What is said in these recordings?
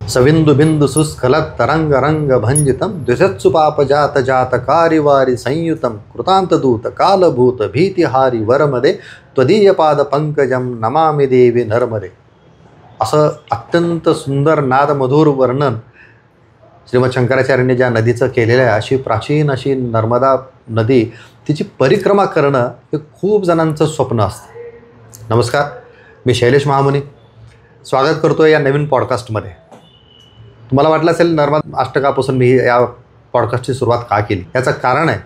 सविंदु बिंदु सुस्खलत तरंग रंग भंजितम द्विषत्सु पाप जात जात कारिवारी संयुतम कृतांत दूत कालभूत भीतिहारी वरमदे त्वदीय पाद पंकजम नमामि देवी नर्मदे. असं अत्यंत सुंदर नादमधुर वर्णन श्रीमद शंकराचार्यांनी ज्या नदीचं केलेलं आहे. अशी प्राचीन अशी नर्मदा नदी, तिची परिक्रमा करणं हे खूप जणांचं स्वप्न असतं. नमस्कार, मी शैलेश महामुनी स्वागत करतो या नवीन पॉडकास्टमध्ये. तुम्हाला वाटलं असेल नर्मदा अष्टकापासून मी या पॉडकास्टची सुरुवात का केली. याचं कारण आहे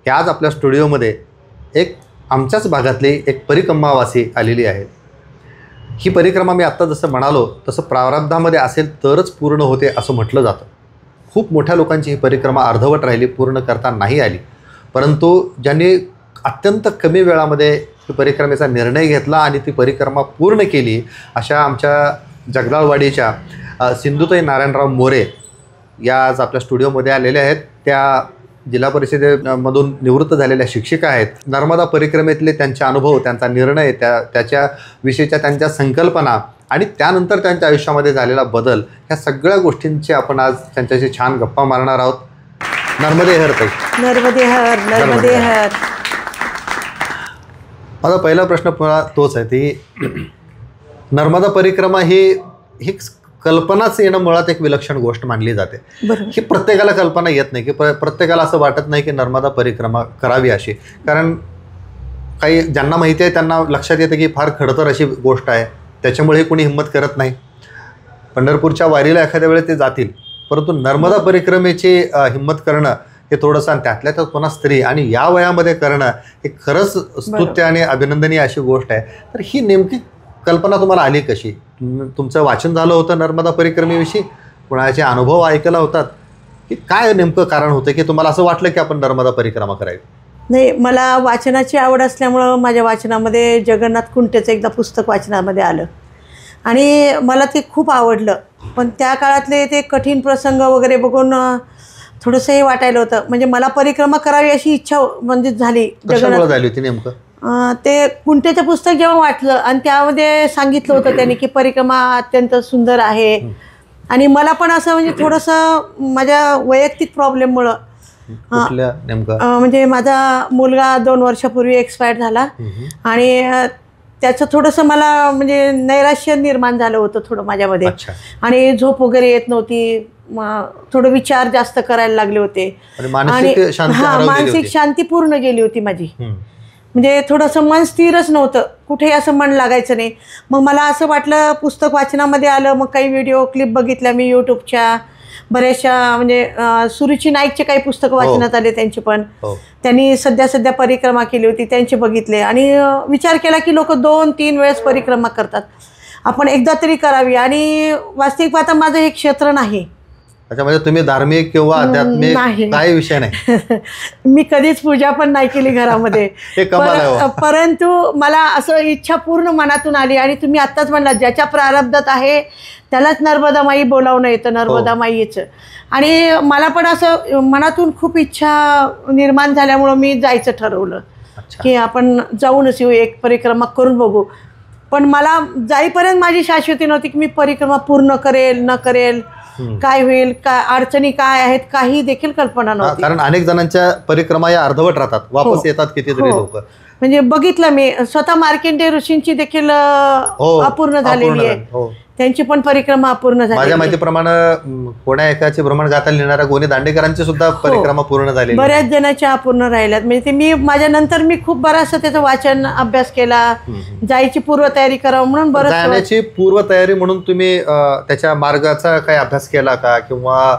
की आज आपल्या स्टुडिओमध्ये एक आमच्याच भागातली एक परिक्रमावासी आलेली आहे. ही परिक्रमा मी आत्ता जसं म्हणालो तसं प्रारब्धामध्ये असेल तरच पूर्ण होते असं म्हटलं जातं. खूप मोठ्या लोकांची ही परिक्रमा अर्धवट राहिली, पूर्ण करता नाही आली. परंतु ज्यांनी अत्यंत कमी वेळामध्ये ही परिक्रमेचा निर्णय घेतला आणि ती परिक्रमा पूर्ण केली, अशा आमच्या जगदाळवाडीच्या सिंधुताई नारायणराव मोरे या आज आपल्या स्टुडिओमध्ये आलेल्या आहेत. त्या जिल्हा परिषदेमधून निवृत्त झालेल्या शिक्षिका आहेत. नर्मदा परिक्रमेतले त्यांचे अनुभव, त्यांचा निर्णय, त्याच्याविषयीच्या त्यांच्या संकल्पना आणि त्यानंतर त्यांच्या आयुष्यामध्ये झालेला बदल, ह्या सगळ्या गोष्टींची आपण आज त्यांच्याशी छान गप्पा मारणार आहोत. नर्मदे हर ताई. नर्मदे हर, नर्मदे हर. माझा पहिला प्रश्न तोच आहे की नर्मदा परिक्रमा ही कल्पनाच येणं मुळात एक विलक्षण गोष्ट मानली जाते. ही प्रत्येकाला कल्पना येत नाही की प्रत्येकाला असं वाटत नाही की नर्मदा परिक्रमा करावी अशी. कारण काही ज्यांना माहिती आहे त्यांना लक्षात येतं की फार खडतर अशी गोष्ट आहे, त्याच्यामुळे कोणी हिंमत करत नाही. पंढरपूरच्या वारीला एखाद्या वेळेस ते जातील, परंतु नर्मदा परिक्रमेची हिंमत करणं हे थोडंसं, त्यातल्या त्यात पुन्हा स्त्री आणि या वयामध्ये करणं हे खरंच स्तुत्य आणि अभिनंदनीय अशी गोष्ट आहे. तर ही नेमकी कल्पना तुम्हाला आली कशी? तुमचं वाचन झालं होतं नर्मदा परिक्रमेविषयी, कोणाचे अनुभव ऐकला होतात, की काय नेमकं कारण होतं की तुम्हाला असं वाटलं की आपण नर्मदा परिक्रमा करावी? नाही, मला वाचनाची आवड असल्यामुळं माझ्या वाचनामध्ये जगन्नाथ कुंटेचं एकदा पुस्तक वाचनामध्ये आलं आणि मला ते खूप आवडलं. पण त्या काळातले ते कठीण प्रसंग वगैरे बघून थोडंसं हे वाटायला होतं. म्हणजे मला परिक्रमा करावी अशी इच्छा म्हणजे झाली. जगन्नाथ झाली होती नेमकं ते कुंटेचं पुस्तक जेव्हा वाटलं आणि त्यामध्ये सांगितलं होतं त्यांनी की परिक्रमा अत्यंत सुंदर आहे. आणि मला पण असं म्हणजे थोडंसं माझ्या वैयक्तिक प्रॉब्लेममुळं, म्हणजे माझा मुलगा 2 वर्षापूर्वी एक्सपायर झाला आणि त्याचं थोडंसं मला म्हणजे नैराश्य निर्माण झालं होतं थोडं माझ्यामध्ये. आणि झोप वगैरे येत नव्हती, थोडं विचार जास्त करायला लागले होते आणि मानसिक शांती पूर्ण गेली होती माझी. म्हणजे थोडंसं मन स्थिरच नव्हतं, कुठेही असं मन लागायचं नाही. मग मला असं वाटलं, पुस्तक वाचनामध्ये आलं, मग काही व्हिडिओ क्लिप बघितल्या मी यूट्यूबच्या बऱ्याचशा. म्हणजे सुरुची नाईकचे काही पुस्तकं वाचण्यात आले त्यांचे पण. त्यांनी सध्या परिक्रमा केली होती, त्यांचे बघितले आणि विचार केला की लोक 2-3 वेळेस परिक्रमा करतात, आपण एकदा तरी करावी. आणि वास्तविक पाहता माझं हे क्षेत्र नाही. अच्छा, म्हणजे तुम्ही धार्मिक किंवा आध्यात्मिक काही विषय नाही? मी कधीच पूजा पण नाही केली घरामध्ये. परंतु मला असं इच्छा पूर्ण मनातून आली. आणि तुम्ही आत्ताच म्हणला, ज्याच्या प्रारब्धात आहे त्यालाच नर्मदा माई बोलावणं येतं, नर्मदा माईचं. आणि मला पण असं मनातून खूप इच्छा निर्माण झाल्यामुळं मी जायचं ठरवलं की आपण जाऊनच येऊ, एक परिक्रमा करून बघू. पण मला जाईपर्यंत माझी शाश्वती नव्हती की मी परिक्रमा पूर्ण करेल न करेल, काय होईल, काय अडचणी काय आहेत, काही देखील कल्पना नव्हती. कारण अनेक जणांच्या परिक्रमा या अर्धवट राहतात, वापस येतात कितीतरी लोक. म्हणजे बघितलं मी स्वतः मार्कंडेय ऋषींची देखील अपूर्ण झालेली आहे, त्यांची पण परिक्रमा अपूर्ण झाली. माझ्या माहितीप्रमाणे कोण्या एकाचे भ्रमण गाथा लिहिणाऱ्या गोनी दांडेकरांची सुद्धा परिक्रमा पूर्ण झाली, बऱ्याच जणांच्या अपूर्ण राहिल्यात. म्हणजे ते मी माझ्या नंतर मी खूप बराचसा त्याचं वाचन अभ्यास केला, जायची पूर्वतयारी करावं म्हणून. बरं, जाण्याची पूर्वतयारी म्हणून तुम्ही त्याच्या मार्गाचा काही अभ्यास केला का, किंवा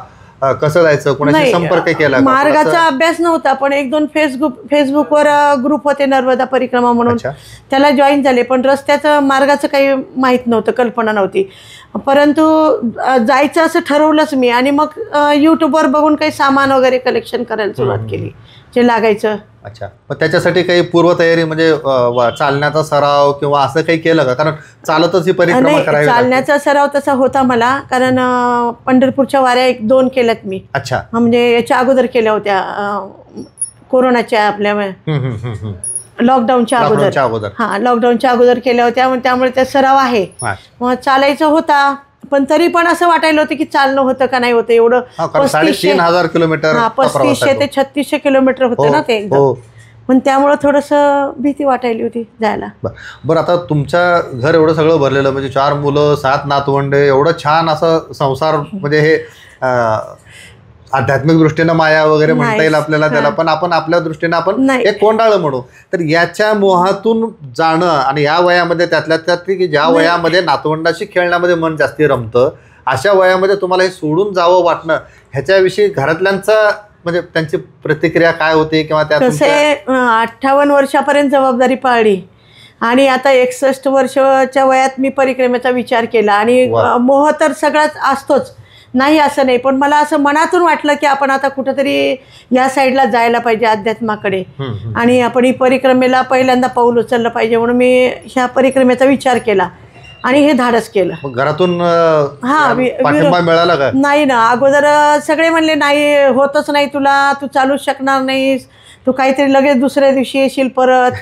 कसं जायचं, कोणाशी संपर्क केला? मार्गाचा अभ्यास नव्हता, पण 1-2 फेसबुकवर ग्रुप होते नर्मदा परिक्रमा म्हणून, त्याला जॉईन झाले. पण रस्त्याचं मार्गाचं काही माहीत नव्हतं, कल्पना नव्हती. परंतु जायचं असं ठरवलंच मी. आणि मग यूट्यूबवर बघून काही सामान वगैरे कलेक्शन करायला सुरुवात केली जे लागायचं. अच्छा, मग त्याच्यासाठी काही पूर्वतयारी म्हणजे चालण्याचा सराव किंवा असं काही केलं का? कारण चालतच ही परिक्रमा करावी. चालण्याचा सराव तसा होता मला, कारण पंढरपूरच्या वाऱ्या 1-2 केल्यात मी. अच्छा, म्हणजे याच्या अगोदर केल्या होत्या, कोरोनाच्या आपल्या लॉकडाऊनच्या अगोदर. हां, लॉकडाऊनच्या अगोदर केल्या होत्या, त्यामुळे त्या सराव आहे. मग चालायचं होता, पण तरी पण असं वाटायला होतं की चालणं होतं का नाही होतं एवढं. 3,500 किलोमीटर, 3500 ते 3600 किलोमीटर होतं ना ते एकदम. पण त्यामुळं थोडंसं भीती वाटायली होती जायला. बरं, आता तुमच्या घर एवढं सगळं भरलेलं, म्हणजे 4 मुलं 7 नातवंडे, एवढं छान असं संसार, म्हणजे हे आध्यात्मिक दृष्टीनं माया वगैरे म्हणता येईल आपल्याला त्याला, पण आपण आपल्या दृष्टीनं आपण एक कोंडाळं म्हणू. तर याच्या मोहातून जाणं आणि या वयामध्ये त्यातल्या त्यात की ज्या वयामध्ये नातवंडाशी खेळण्यामध्ये मन जास्ती रमतं, अशा वयामध्ये तुम्हाला हे सोडून जावं वाटणं, ह्याच्याविषयी घरातल्यांचा म्हणजे त्यांची प्रतिक्रिया काय होती? किंवा त्या 58 वर्षापर्यंत जबाबदारी पाळली आणि आता 61 वर्षाच्या वयात मी परिक्रमेचा विचार केला. आणि मोह तर सगळाच असतोच, नाही असं नाही, पण मला असं मनातून वाटलं की आपण आता कुठंतरी या साईडला जायला पाहिजे अध्यात्माकडे, आणि आपण ही परिक्रमेला पहिल्यांदा पाऊल उचललं पाहिजे, म्हणून मी ह्या परिक्रमेचा विचार केला आणि हे धाडस केलं. घरातून पाठिंबा मिळाला का? नाही ना, अगोदर सगळे म्हणले नाही होतच नाही तुला, तू चालूच शकणार नाहीस, तू काहीतरी लगेच दुसऱ्या दिवशी येशील परत.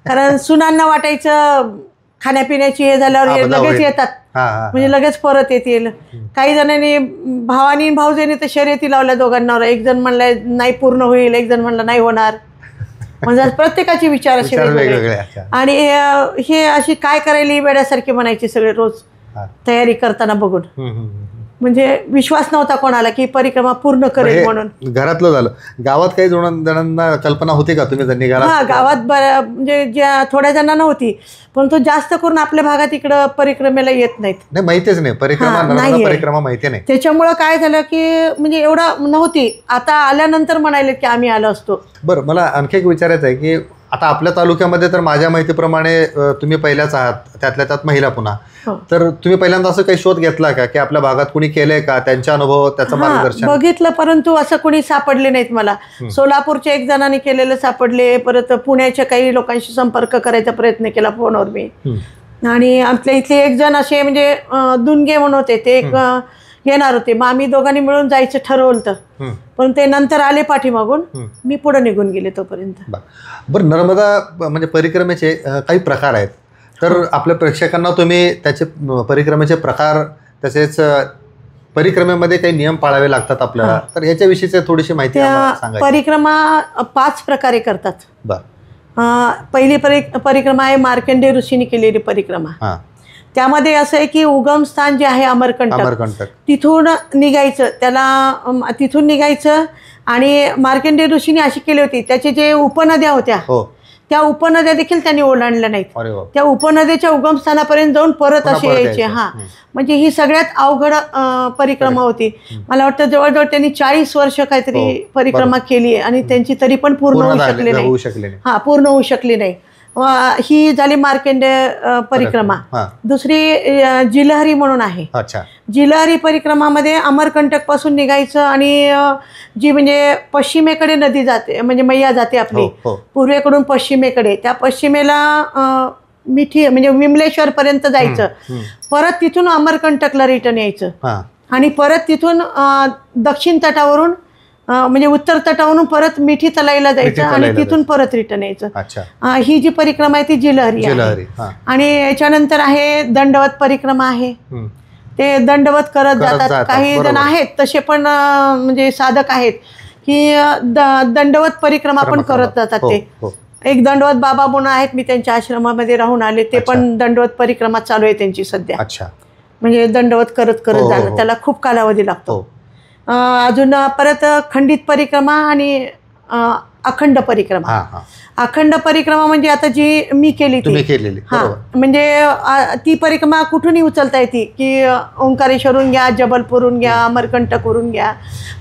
कारण सुनांना वाटायचं खाण्यापिण्याची हे झाल्यावर लगेच येतात, म्हणजे लगेच परत येतील. काही जणांनी भावानी भाऊजांनी तर शर्यती लावल्या दोघांना, एक जण म्हणलाय नाही पूर्ण होईल, एक जण म्हणलं नाही होणार. म्हणजे प्रत्येकाचे विचार असे वेगवेगळे. आणि हे अशी काय करायला वेड्यासारखे म्हणायचे सगळे रोज तयारी करताना बघून, म्हणजे विश्वास नव्हता कोणाला की परिक्रमा पूर्ण करेल म्हणून. घरातलं झालं. गावात काही जणांना कल्पना होती का तुम्ही निघाला? हा, गावात म्हणजे ज्या थोड्या जणांना होती, पण तो जास्त करून आपल्या भागात इकडं परिक्रमेला येत नाहीत. नाही, माहितीच नाही परिक्रमा माहिती नाही. त्याच्यामुळं काय झालं की म्हणजे एवढं नव्हती. आता आल्यानंतर म्हणाले की आम्ही आलो असतो. बरं, मला आणखी एक विचारायचं आहे की आता आपल्या तालुक्यामध्ये तर माझ्या माहितीप्रमाणे तुम्ही पहिल्याच आहात, त्यातल्या त्यात महिला पुन्हा. तर तुम्ही पहिल्यांदा असं काही शोध घेतला का की आपल्या भागात कुणी केलंय का, त्यांच्या अनुभव, त्याचं मार्गदर्शन? बघितलं, परंतु असं कुणी सापडले नाहीत मला. सोलापूरच्या एक जणांनी केलेलं सापडले, परत पुण्याच्या काही लोकांशी संपर्क करायचा प्रयत्न केला फोनवर मी. आणि आपल्या इथले एक जण असे म्हणजे दुनगे म्हणून होते, ते एक येणार होते. मग आम्ही दोघांनी मिळून जायचं ठरवलं होतं, पण ते नंतर आले पाठीमागून, मी पुढे निघून गेले तोपर्यंत. बरं, नर्मदा म्हणजे परिक्रमेचे काही प्रकार आहेत, तर आपल्या प्रेक्षकांना तुम्ही त्याचे परिक्रमेचे प्रकार, तसेच परिक्रमेमध्ये काही नियम पाळावे लागतात आपल्याला, तर याच्याविषयीची थोडीशी माहिती सांगा. परिक्रमा 5 प्रकारे करतात. पहिली परिक्रमा आहे मार्कंडेय ऋषीने केलेली परिक्रमा. त्यामध्ये असं आहे की उगमस्थान जे आहे अमरकंटक, तिथून निघायचं, त्याला तिथून निघायचं. आणि मार्कंडेय ऋषीने अशी केली होती, त्याचे जे उपनद्या होत्या त्या उपनद्या देखील त्यांनी ओलांडल्या नाहीत. त्या उपनद्याच्या उगमस्थानापर्यंत जाऊन परत असे यायचे. म्हणजे ही सगळ्यात अवघड परिक्रमा होती. मला वाटतं जवळजवळ त्यांनी 40 वर्ष काहीतरी परिक्रमा केली आणि त्यांची तरी पण पूर्ण होऊ शकली नाही. पूर्ण होऊ शकली नाही. ही झाली मार्कंडेय परिक्रमा. दुसरी जिलहरी म्हणून आहे. जिलहरी परिक्रमामध्ये अमरकंटक पासून निघायचं आणि जी म्हणजे पश्चिमेकडे नदी जाते, म्हणजे मैया जाते आपली पूर्वेकडून पश्चिमेकडे, त्या पश्चिमेला मिठी म्हणजे विमलेश्वर पर्यंत जायचं. परत तिथून अमरकंटकला रिटर्न यायचं आणि परत तिथून दक्षिण तटावरून म्हणजे उत्तर तटावरून परत मिठी तलाईला जायचं आणि तिथून परत रिटर्न यायचं. ही जी परिक्रमा आहे ती जिलहरी आहे. आणि याच्यानंतर आहे दंडवत परिक्रमा आहे. ते दंडवत करत जातात. काही जण आहेत तसे पण म्हणजे साधक आहेत की दंडवत परिक्रमा पण करत जातात. ते एक दंडवत बाबा म्हणून आहेत, मी त्यांच्या आश्रमामध्ये राहून आले, ते पण दंडवत परिक्रमा चालू आहे त्यांची सध्या. म्हणजे दंडवत करत करत जाणं, त्याला खूप कालावधी लागतो. अजून परत खंडित परिक्रमा आणि अखंड परिक्रमा. अखंड परिक्रमा म्हणजे आता जी मी केली ती, म्हणजे ती परिक्रमा कुठूनही उचलता येते की ओंकारेश्वरून घ्या, जबलपूरहून घ्या, अमरकंटकवरून घ्या,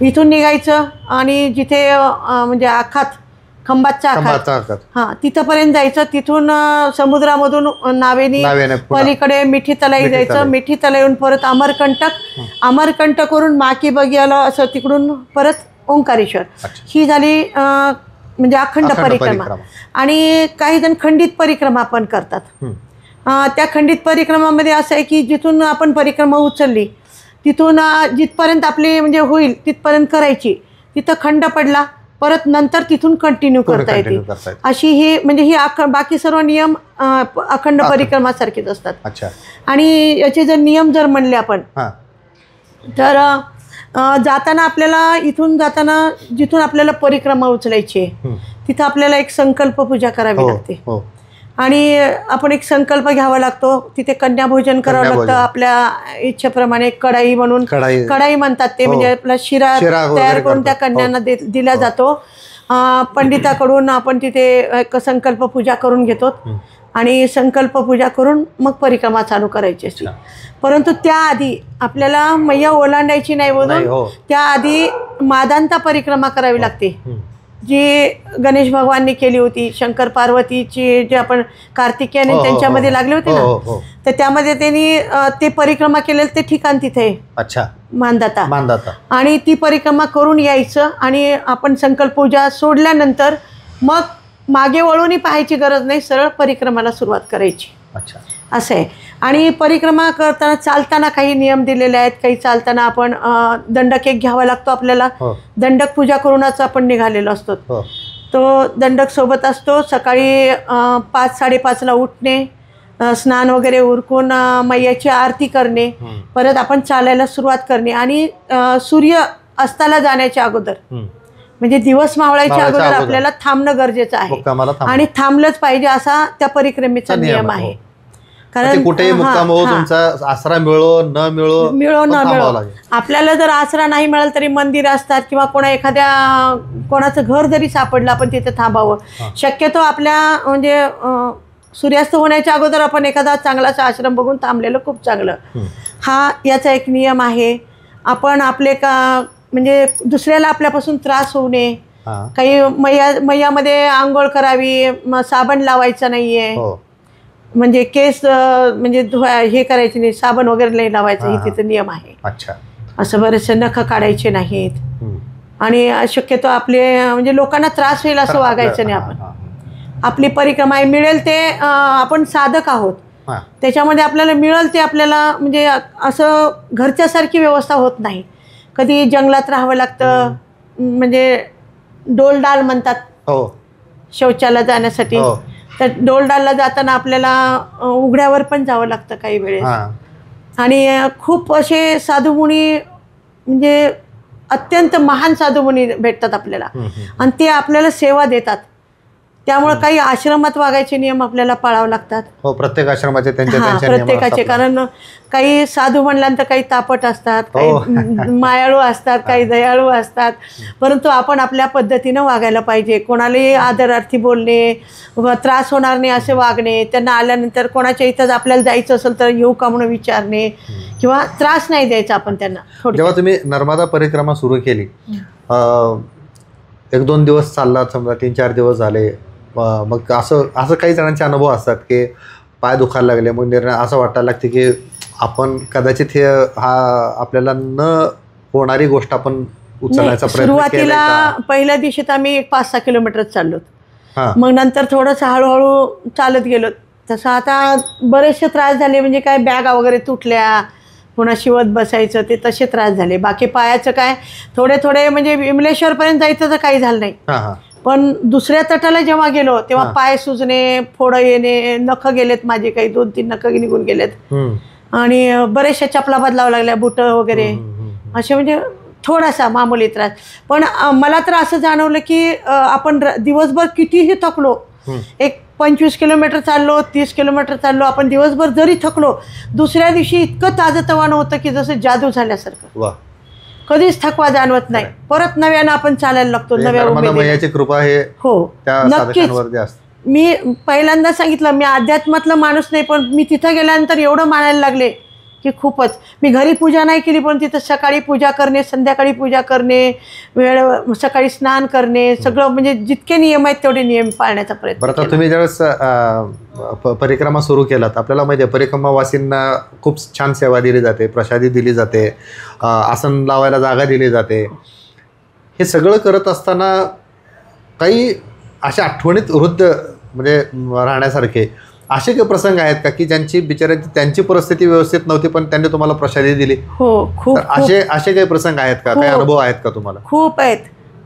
इथून निघायचं आणि जिथे म्हणजे आखात खंबातचा आखात तिथपर्यंत जायचं. तिथून समुद्रामधून नावेनी पलीकडे मिठी तलाई जायचं. मिठी तलाईहून परत अमरकंटकवरून माकी बगियाला असं तिकडून परत ओंकारेश्वर. ही झाली म्हणजे अखंड परिक्रमा. आणि काही जण खंडित परिक्रमा पण करतात. त्या खंडित परिक्रमामध्ये असं आहे की जिथून आपण परिक्रमा उचलली तिथून जिथपर्यंत आपली म्हणजे होईल तिथपर्यंत करायची. तिथं खंड पडला परत नंतर तिथून कंटिन्यू करता येते. अशी ही म्हणजे ही बाकी सर्व नियम अखंड परिक्रमासारखेच असतात. अच्छा. आणि याचे जर नियम जर म्हणले आपण तर जाताना आपल्याला इथून जाताना जिथून आपल्याला परिक्रमा उचलायची आहे तिथं आपल्याला एक संकल्प पूजा करावी लागते. आणि आपण एक संकल्प घ्यावा लागतो. तिथे कन्या भोजन करावं लागतं. आपल्या इच्छेप्रमाणे कढाई म्हणून कढाई म्हणतात ते, म्हणजे आपला शिरा तयार करून त्या कन्यांना दिला जातो. पंडिताकडून आपण तिथे एक संकल्प पूजा करून घेतो आणि संकल्प पूजा करून मग परिक्रमा चालू करायची असते. परंतु त्याआधी आपल्याला मैया ओलांडायची नाही बोलून त्याआधी मादांता परिक्रमा करावी लागते, जी गणेश भगवाननी केली होती. शंकर पार्वतीची जे आपण कार्तिकेय त्यांच्यामध्ये लागले होते ना, तर त्यामध्ये त्यांनी ते परिक्रमा केलेलं ते ठिकाण तिथे आहे. अच्छा. मानदाता. आणि ती परिक्रमा करून यायचं आणि आपण संकल्प पूजा सोडल्यानंतर मग मागे वळूनही पाहायची गरज नाही, सरळ परिक्रमाला सुरुवात करायची. अच्छा. असं आहे. आणि परिक्रमा करताना चालताना काही नियम दिलेले आहेत. काही चालताना आपण दंडक एक घ्यावा लागतो आपल्याला. दंडक पूजा करूनच आपण निघालेलो असतो. तो दंडक सोबत असतो. सकाळी 5-5:30ला उठणे, स्नान वगैरे उरकून मैयाची आरती करणे, परत आपण चालायला सुरुवात करणे आणि सूर्य अस्ताला जाण्याच्या अगोदर म्हणजे दिवस मावळायच्या अगोदर आपल्याला थांबणं गरजेचं आहे आणि थांबलंच पाहिजे असा त्या परिक्रमेचा नियम आहे. कारण कुठेही मुक्काम हो, तुमचा आसरा मिळो न मिळो आपल्याला जर आसरा नाही मिळाला तरी मंदिर असतात किंवा कोणाचं घर जरी सापडलं आपण तिथे थांबावं. शक्यतो आपल्या म्हणजे सूर्यास्त होण्याच्या अगोदर आपण एखादा चांगलासा आश्रम बघून थांबलेलं खूप चांगलं. हा याचा एक नियम आहे. आपण आपले म्हणजे दुसऱ्याला आपल्यापासून त्रास होऊ नये. काही मैयामध्ये आंघोळ करावी, साबण लावायचं नाहीये, म्हणजे केस म्हणजे हे करायचे नाही, साबण वगैरे नाही लावायचं, ही तिथे नियम आहे. अच्छा. असं बरेचसे नख काढायचे नाहीत आणि शक्यतो आपले म्हणजे लोकांना त्रास होईल असं वागायचं नाही. आपण आपली परिक्रमा मिळेल ते आपण साधक आहोत, त्याच्यामध्ये आपल्याला मिळेल ते आपल्याला म्हणजे असं घरच्यासारखी व्यवस्था होत नाही. कधी जंगलात राहावं लागतं, म्हणजे डोलडाल म्हणतात शौचाला जाण्यासाठी. तर डोलडालला जाताना आपल्याला उघड्यावर पण जावं लागतं काही वेळेस. आणि खूप असे साधुमुनी म्हणजे अत्यंत महान साधुमुनी भेटतात आपल्याला आणि ते आपल्याला सेवा देतात. त्यामुळे काही आश्रमात वागायचे नियम आपल्याला पाळावे लागतात. प्रत्येक आश्रमाचे प्रत्येकाचे. कारण काही साधू म्हणल्यानंतर काही तापट असतात, काही मायाळू असतात, काही दयाळू असतात. परंतु आपण आपल्या पद्धतीनं वागायला पाहिजे. कोणालाही आदरार्थी बोलणे, त्रास होणार नाही असे वागणे, त्यांना आल्यानंतर कोणाच्या इथं आपल्याला जायचं असेल तर येऊ का म्हणून विचारणे किंवा त्रास नाही द्यायचा आपण त्यांना. जेव्हा तुम्ही नर्मदा परिक्रमा सुरू केली, 1-2 दिवस चालला, समजा 3-4 दिवस झाले, मग असं काही जणांचे अनुभव असतात की पाय दुखायला लागले, मग निर्णय असं वाटायला लागते की आपण कदाचित हे आपल्याला न होणारी गोष्ट आपण उचलण्याचा प्रयत्न. सुरुवातीला पहिल्या दिवशी तर आम्ही 5-6 किलोमीटरच चाललो, मग नंतर थोडंसं हळूहळू चालत गेलो. तसं आता बरेचसे त्रास झाले, म्हणजे काय बॅगा वगैरे तुटल्या, पुन्हा शिवत बसायचं, ते तसे त्रास झाले. बाकी पायाचं काय थोडे म्हणजे विमलेश्वरपर्यंत जायचं तर काही झालं नाही. पण दुसऱ्या तटाला जेव्हा गेलो तेव्हा पाय सुजणे, फोडं येणे, नख गेलेत माझे, काही 2-3 नख निघून गेलेत आणि बरेचशा चपला बदलावं लागल्या, बुटं वगैरे असे, म्हणजे थोडासा मामूली त्रास. पण मला तर असं जाणवलं की आपण दिवसभर कितीही थकलो, एक 25 किलोमीटर चाललो, 30 किलोमीटर चाललो, आपण दिवसभर जरी थकलो, दुसऱ्या दिवशी इतकं ताजंतवानं होतं की जसं जादू झाल्यासारखं. कधीच थकवा जाणवत नाही. परत नव्यानं आपण चालायला लागतो, नव्या उमेदीची कृपा आहे. हो, नक्कीच. मी पहिल्यांदा सांगितलं, मी अध्यात्मातला माणूस नाही, पण मी तिथं गेल्यानंतर एवढं मानायला लागले की खूपच. मी घरी पूजा नाही केली, पण तिथं सकाळी पूजा करणे, संध्याकाळी पूजा करणे, सकाळी स्नान करणे, सगळं म्हणजे जितके नियम आहेत तेवढे नियम पाळण्याचा प्रयत्न. बरं, तुम्ही ज्यावेळेस परिक्रमा सुरू केलात, आपल्याला माहिती आहे परिक्रमावासींना खूप छान सेवा दिली जाते, प्रसादी दिली जाते, आसन लावायला जागा दिली जाते. हे सगळं करत असताना काही अशा आठवणीत वृद्ध म्हणजे राहण्यासारखे असे काही प्रसंग आहेत का की ज्यांची बिचाऱ्यांची त्यांची परिस्थिती व्यवस्थित नव्हती पण त्यांनी तुम्हाला प्रसादी दिली? हो, खूप. असे काही प्रसंग आहेत का, काही अनुभव आहेत का तुम्हाला? खूप आहेत.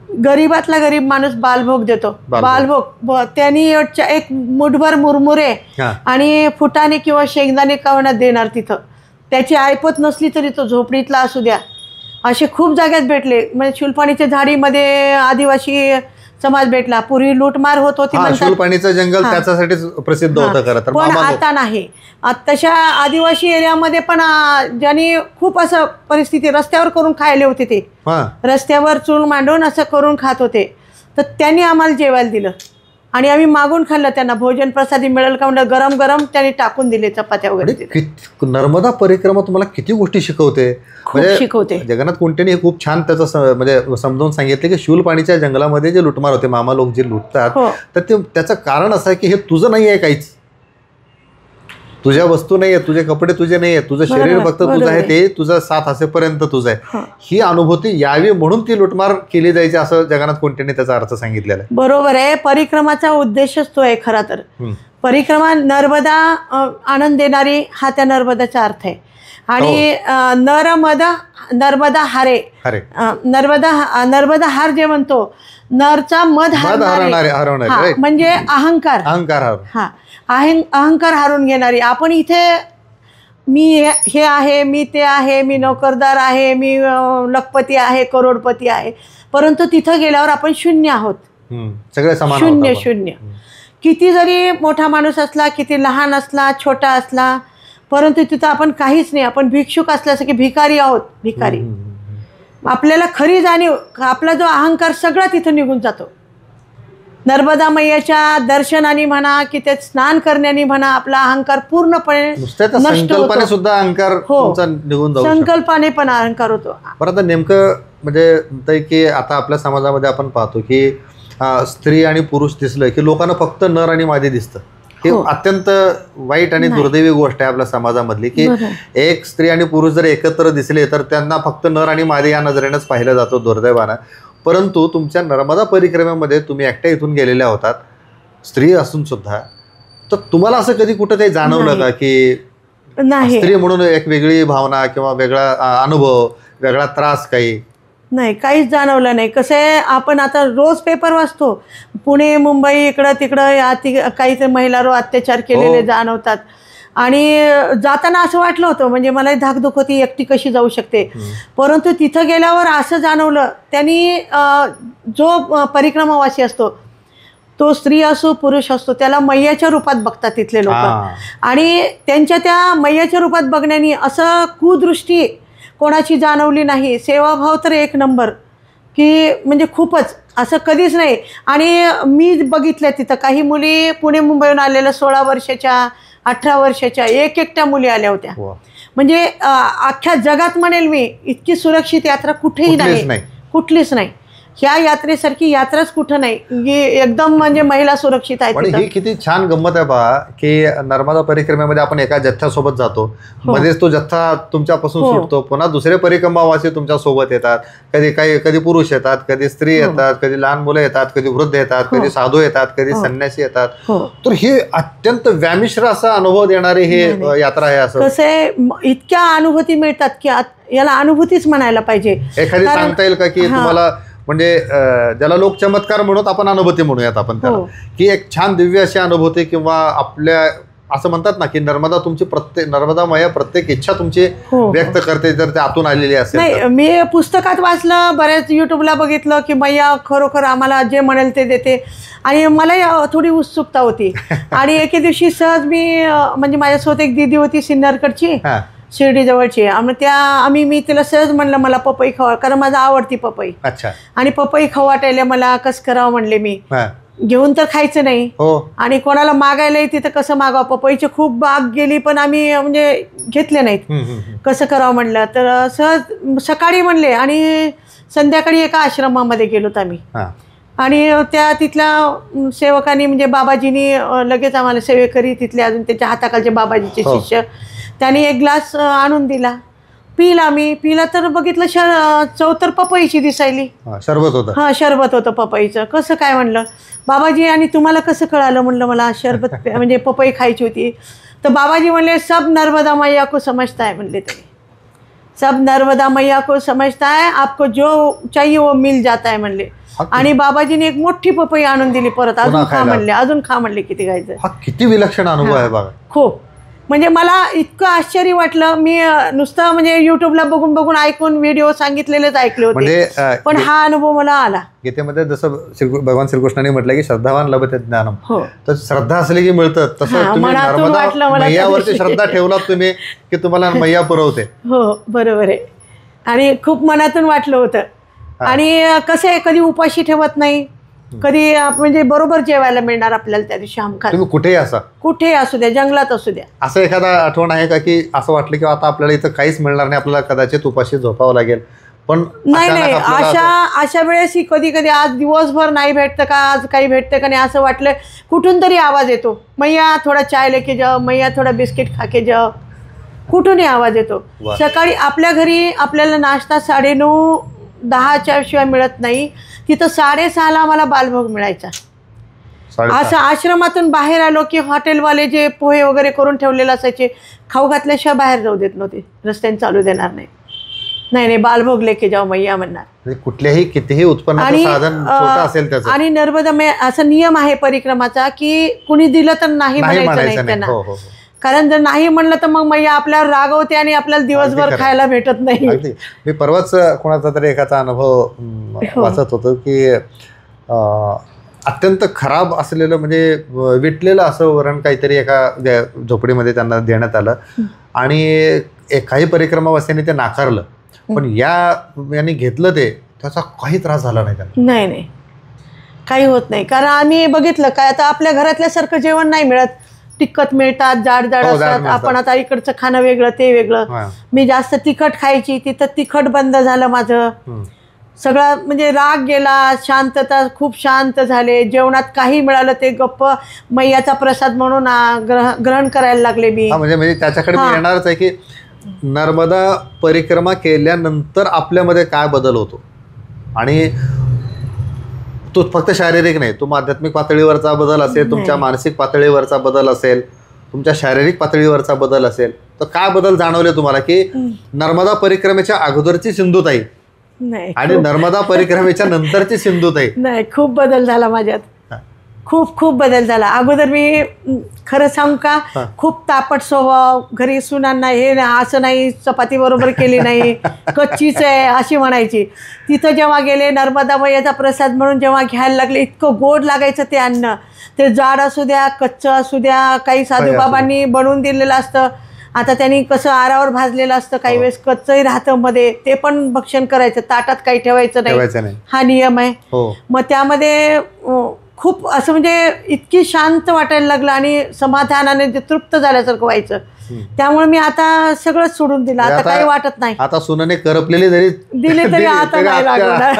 गरीबातला गरीब माणूस बालभोग देतो. बालभोग त्यांनी एक मुठभर मुरमुरे आणि फुटाणे किंवा शेंगदाणे कावण्यात देणार तिथं. त्याची ऐपत नसली तरी तो झोपडीतला असू द्या. असे खूप जाग्यात भेटले. म्हणजे शूलपाणीच्या झाडीमध्ये आदिवासी समाज भेटला. पूर्वी लूटमार होत होती, शूलपाणीचं जंगल त्याच्यासाठी प्रसिद्ध होतं खरं तर, पण आता नाही. तशा आदिवासी एरियामध्ये पण ज्यांनी खूप असं परिस्थिती रस्त्यावर करून खायले होते, ते रस्त्यावर चूल मांडून असं करून खात होते, तर त्यांनी आम्हाला जेवायला दिलं आणि आम्ही मागून खाल्लं. त्यांना भोजन प्रसादी मिळेल का म्हणलं, गरम गरम त्यांनी टाकून दिले चपात्या वगैरे. नर्मदा परिक्रमा तुम्हाला किती गोष्टी शिकवते, म्हणजे शिकवते. जगन्नाथ कुंटेंनी हे खूप छान त्याचं म्हणजे समजावून सांगितले की शूलपाणीच्या जंगलामध्ये जे लुटमार होते, मामा लोक जे लुटतात, तर ते त्याचं कारण असं आहे की हे तुझं नाही आहे, काहीच तुझ्या वस्तू नाही आहे, तुझे कपडे तुझे नाही आहे, तुझं शरीर फक्त तुझं आहे, ते तुझं साथ असेपर्यंत तुझं आहे. ही अनुभूती यावी म्हणून ती लुटमार केली जायची, असं जगन्नाथ कुंटेंनी त्याचा अर्थ सांगितलेला आहे. बरोबर आहे. परिक्रमाचा उद्देशच तो आहे खरा तर. परिक्रमा नर्मदा आनंद देणारी, हा त्या नर्मदाचा अर्थ आहे. आणि नर्मदा हारे, नर्मदा हार जे म्हणतो, नरचा मध हरवणारे, म्हणजे अहंकार अहंकार हारून घेणारी. आपण इथे मी हे आहे, मी ते आहे, मी नोकरदार आहे, मी लखपती आहे, करोडपती आहे, परंतु तिथं गेल्यावर आपण शून्य आहोत. सगळे शून्य शून्य. किती जरी मोठा माणूस असला, किती लहान असला, छोटा असला, परंतु तिथं आपण काहीच नाही. आपण भिक्षुक असल्यासारखे भिकारी आहोत, भिकारी. आपल्याला खरी जाणीव, आपला जो अहंकार सगळा तिथं निघून जातो. नर्मदा मैयाच्या दर्शनाने म्हणा की ते स्नान करण्याने म्हणा, आपला अहंकार पूर्णपणे नष्ट होतो. सुद्धा अहंकार निघून जातो, संकल्पाने पण अहंकार होतो. बरं, आता नेमकं म्हणजे की आता आपल्या समाजामध्ये आपण पाहतो की स्त्री आणि पुरुष दिसलं की लोकांना फक्त नर आणि मादी दिसतं. ही अत्यंत वाईट आणि दुर्दैवी गोष्ट आहे आपल्या समाजामधली, की एक स्त्री आणि पुरुष जर एकत्र दिसले तर त्यांना फक्त नर आणि मादी या नजरेनंच पाहिलं जातं, दुर्दैवानं. परंतु तुमच्या नर्मदा परिक्रमेमध्ये तुम्ही एकट्या इथून गेलेल्या होतात, स्त्री असून सुद्धा, तर तुम्हाला असं कधी कुठं काही जाणवलं का की स्त्री म्हणून एक वेगळी भावना किंवा वेगळा अनुभव, वेगळा त्रास काही? नाही, काहीच जाणवलं नाही. कसं आहे, आपण आता रोज पेपर वाचतो, पुणे मुंबई इकडं तिकडं काही महिलांवर अत्याचार केलेले जाणवतात. आणि जाताना असं वाटलं होतं, म्हणजे मला धाकधूक होती, एकटी कशी जाऊ शकते. परंतु तिथं गेल्यावर असं जाणवलं, त्यांनी जो परिक्रमावासी असतो, तो स्त्री असो पुरुष असतो, त्याला मैयाच्या रूपात बघतात तिथले लोक. आणि त्यांच्या त्या मैयाच्या रूपात बघण्याने असं कुदृष्टी कोणाची जाणवली नाही. सेवाभाव तर एक नंबर, की म्हणजे खूपच असं कधीच नाही. आणि मी बघितलं तिथं काही मुली पुणे मुंबईहून आलेल्या 16 वर्षाच्या 18 वर्षाच्या एकट्या मुली आल्या होत्या. म्हणजे अख्ख्या जगात म्हणेल मी, इतकी सुरक्षित यात्रा कुठेही नाही, कुठलीच नाही. ह्या यात्रेसारखी यात्राच कुठं नाही, एकदम म्हणजे महिला सुरक्षित आहे. ही किती छान गंमत आहे पहा, की नर्मदा परिक्रमेमध्ये आपण एका जथ्यासोबत जातो, मध्येच तो जथ्था तुमच्यापासून सुटतो, पुन्हा दुसरे परिक्रमावासी तुमच्या सोबत येतात. कधी पुरुष येतात, कधी स्त्री येतात, कधी लहान मुलं येतात, कधी वृद्ध येतात, कधी साधू येतात, कधी संन्यासी येतात. तर हे अत्यंत व्यामिश्र असा अनुभव देणारी हे यात्रा आहे. असं कसं आहे, इतक्या अनुभूती मिळतात की याला अनुभूतीच म्हणायला पाहिजे. एखादी सांगता येईल का की तुम्हाला, म्हणजे ज्याला लोक चमत्कार म्हणून आपण अनुभूती म्हणूयात आपण त्याला, की एक छान दिव्य अशी अनुभूती, किंवा आपल्या असं म्हणतात ना की नर्मदा मैया प्रत्येक इच्छा तुमची व्यक्त करते, जर ते आतून आलेली असेल. नाही, मी पुस्तकात वाचलं, बऱ्याच युट्यूबला बघितलं की मैया खरोखर आम्हाला जे म्हणेल ते देते. आणि मलाही थोडी उत्सुकता होती. आणि एके दिवशी सहज मी, म्हणजे माझ्यासोबत एक दीदी होती सिन्नरकडची, शिर्डी जवळची. मी तिला सहज म्हणलं मला पपई खावा, कारण माझा आवडती पपई. आणि पपई खाऊ वाटायला मला, कसं करावं म्हणले मी. घेऊन तर खायचं नाही, आणि कोणाला मागायला तिथं कसं मागावं. पपईची खूप बाग गेली, पण आम्ही म्हणजे घेतले नाहीत. कसं करावं म्हणलं, तर सहज सकाळी म्हणले, आणि संध्याकाळी एका आश्रमामध्ये गेलोत आम्ही. आणि तिथल्या सेवकांनी, म्हणजे बाबाजींनी लगेच आम्हाला सेवेकरी तिथले, अजून त्याच्या हाताखालचे बाबाजीचे शिष्य, त्यांनी एक ग्लास आणून दिला. पिला तर बघितलं चव तर पपईची दिसायली. शरबत होतं. शरबत होतं पपईचं. कसं काय म्हणलं बाबाजी, आणि तुम्हाला कसं कळालं म्हणलं मला शरबत म्हणजे पपई खायची होती. तर बाबाजी म्हणले, सब नर्मदा मैया को समजता है म्हणले ते. सब नर्मदा मैया को समजता है, आपको जो चाहिए वो मिल जाता है म्हणले. आणि बाबाजीने एक मोठी पपई आणून दिली परत, अजून खा म्हणले, अजून खा म्हणले, किती खायचं. हा किती विलक्षण अनुभव आहे बघा. खूप म्हणजे मला इतकं आश्चर्य वाटलं. मी नुसतं म्हणजे युट्यूबला बघून बघून ऐकून व्हिडिओ सांगितलेलेच ऐकले होते, पण हा अनुभव मला आला. गीतेमध्ये जसं भगवान श्रीकृष्णाने म्हटलं की श्रद्धावान लभते ज्ञानम, तर श्रद्धा असली की मिळतं. तसं तुम्ही नर्मदा मैयावरती श्रद्धा ठेवलात तुम्ही की तुम्हाला मैया पुरवते. हो बरोबर आहे. आणि खूप मनातून वाटलं होतं. आणि कसं आहे, कधी उपाशी ठेवत नाही, कधी म्हणजे बरोबर जेवायला मिळणार आपल्याला त्या दिवशी हमखास. तुम्ही कुठेही असू द्या, जंगलात असू द्या. असं एखादा आठवण आहे का की असं वाटलं की आता आपल्याला इथं काहीच मिळणार नाही, आपल्याला कदाचित उपाशी झोपावं लागेल, पण नाही, अशा वेळेस ही कधी कधी आज दिवसभर नाही भेटतं का, आज काही भेटतं का नाही असं वाटलं, कुठून तरी आवाज येतो, मैया थोडा चाय लेके जाओ, मैया थोडा बिस्किट खाके जाओ, कुठूनही आवाज येतो. सकाळी आपल्या घरी आपल्याला नाश्ता 9:30-10 शिवाय मिळत नाही, तिथं 6:30ला आम्हाला बालभोग मिळायचा. असं आश्रमातून बाहेर आलो की हॉटेलवाले जे पोहे वगैरे करून ठेवलेले असायचे, खाऊ घातल्याशिवाय बाहेर जाऊ देत नव्हते, रस्त्याने चालू देणार नाही. नाही बालभोग लेके जाऊ मैया म्हणणार. कुठल्याही कितीही उत्पन्नाचं साधन छोटं असेल त्याचं. आणि नर्मदा असा नियम आहे परिक्रमाचा की कुणी दिलं तर नाही म्हणायचं नाही त्यांना, कारण जर नाही म्हणलं तर मग मैया आपल्यावर रागवते आणि आपल्याला दिवसभर खायला भेटत नाही. मी परवाच कोणाचा तरी एकाचा अनुभव वाचत होतो की अत्यंत खराब असलेलं म्हणजे विटलेलं असं वरण काहीतरी एका झोपडीमध्ये त्यांना देण्यात आलं आणि काही परिक्रमावासियांनी ते नाकारलं, पण यांनी घेतलं ते, त्याचा काही त्रास झाला नाही त्यांना. नाही काही होत नाही, कारण आम्ही बघितलं काय, आता आपल्या घरातल्यासारखं जेवण नाही मिळत, तिखट मिळतात, जाड असतात. आपण आता इकडचं खाणं वेगळं ते वेगळं. मी जास्त तिखट खायची, तिथं तिखट बंद झालं माझं सगळं, म्हणजे राग गेला, शांतता, खूप शांत झाले. जेवणात काही मिळालं ते गप्प मैयाचा प्रसाद म्हणून ग्रहण करायला लागले मी. म्हणजे त्याच्याकडे मी येणारच आहे की नर्मदा परिक्रमा केल्यानंतर आपल्यामध्ये काय बदल होतो, आणि तो फक्त शारीरिक नाही, तो आध्यात्मिक पातळीवरचा बदल असेल, तुमच्या मानसिक पातळीवरचा बदल असेल, तुमच्या शारीरिक पातळीवरचा बदल असेल, तर काय बदल जाणवले तुम्हाला की नर्मदा परिक्रमेच्या अगोदरची सिंधुताई आणि नर्मदा परिक्रमेच्या नंतरची सिंधुताई? नाही, खूप बदल झाला माझ्यात, खूप बदल झाला. अगोदर मी खरं सांगू का, खूप तापट स्वभाव, घरी सुनांना हे असं नाही, चपाती बरोबर केली नाही, कच्चीच आहे अशी म्हणायची. तिथं जेव्हा गेले, नर्मदा मैयाचा प्रसाद म्हणून जेव्हा घ्यायला लागले, इतकं गोड लागायचं ते अन्न. ते जाड असू द्या, कच्चं असू द्या, काही साधूबाबांनी बनवून दिलेलं असतं. आता त्यांनी कसं आरावर भाजलेलं असतं, काही वेळेस कच्चंही राहतं मध्ये, ते पण भक्षण करायचं, ताटात काही ठेवायचं नाही, हा नियम आहे. मग त्यामध्ये खूप असं म्हणजे इतकी शांत वाटायला लागलं आणि समाधानाने तृप्त झाल्यासारखं व्हायचं. त्यामुळे मी आता सगळंच सोडून दिलं, आता काही वाटत नाही. आता सुनाने करपलेली जरी दिले तरी आता नाही रागवणार.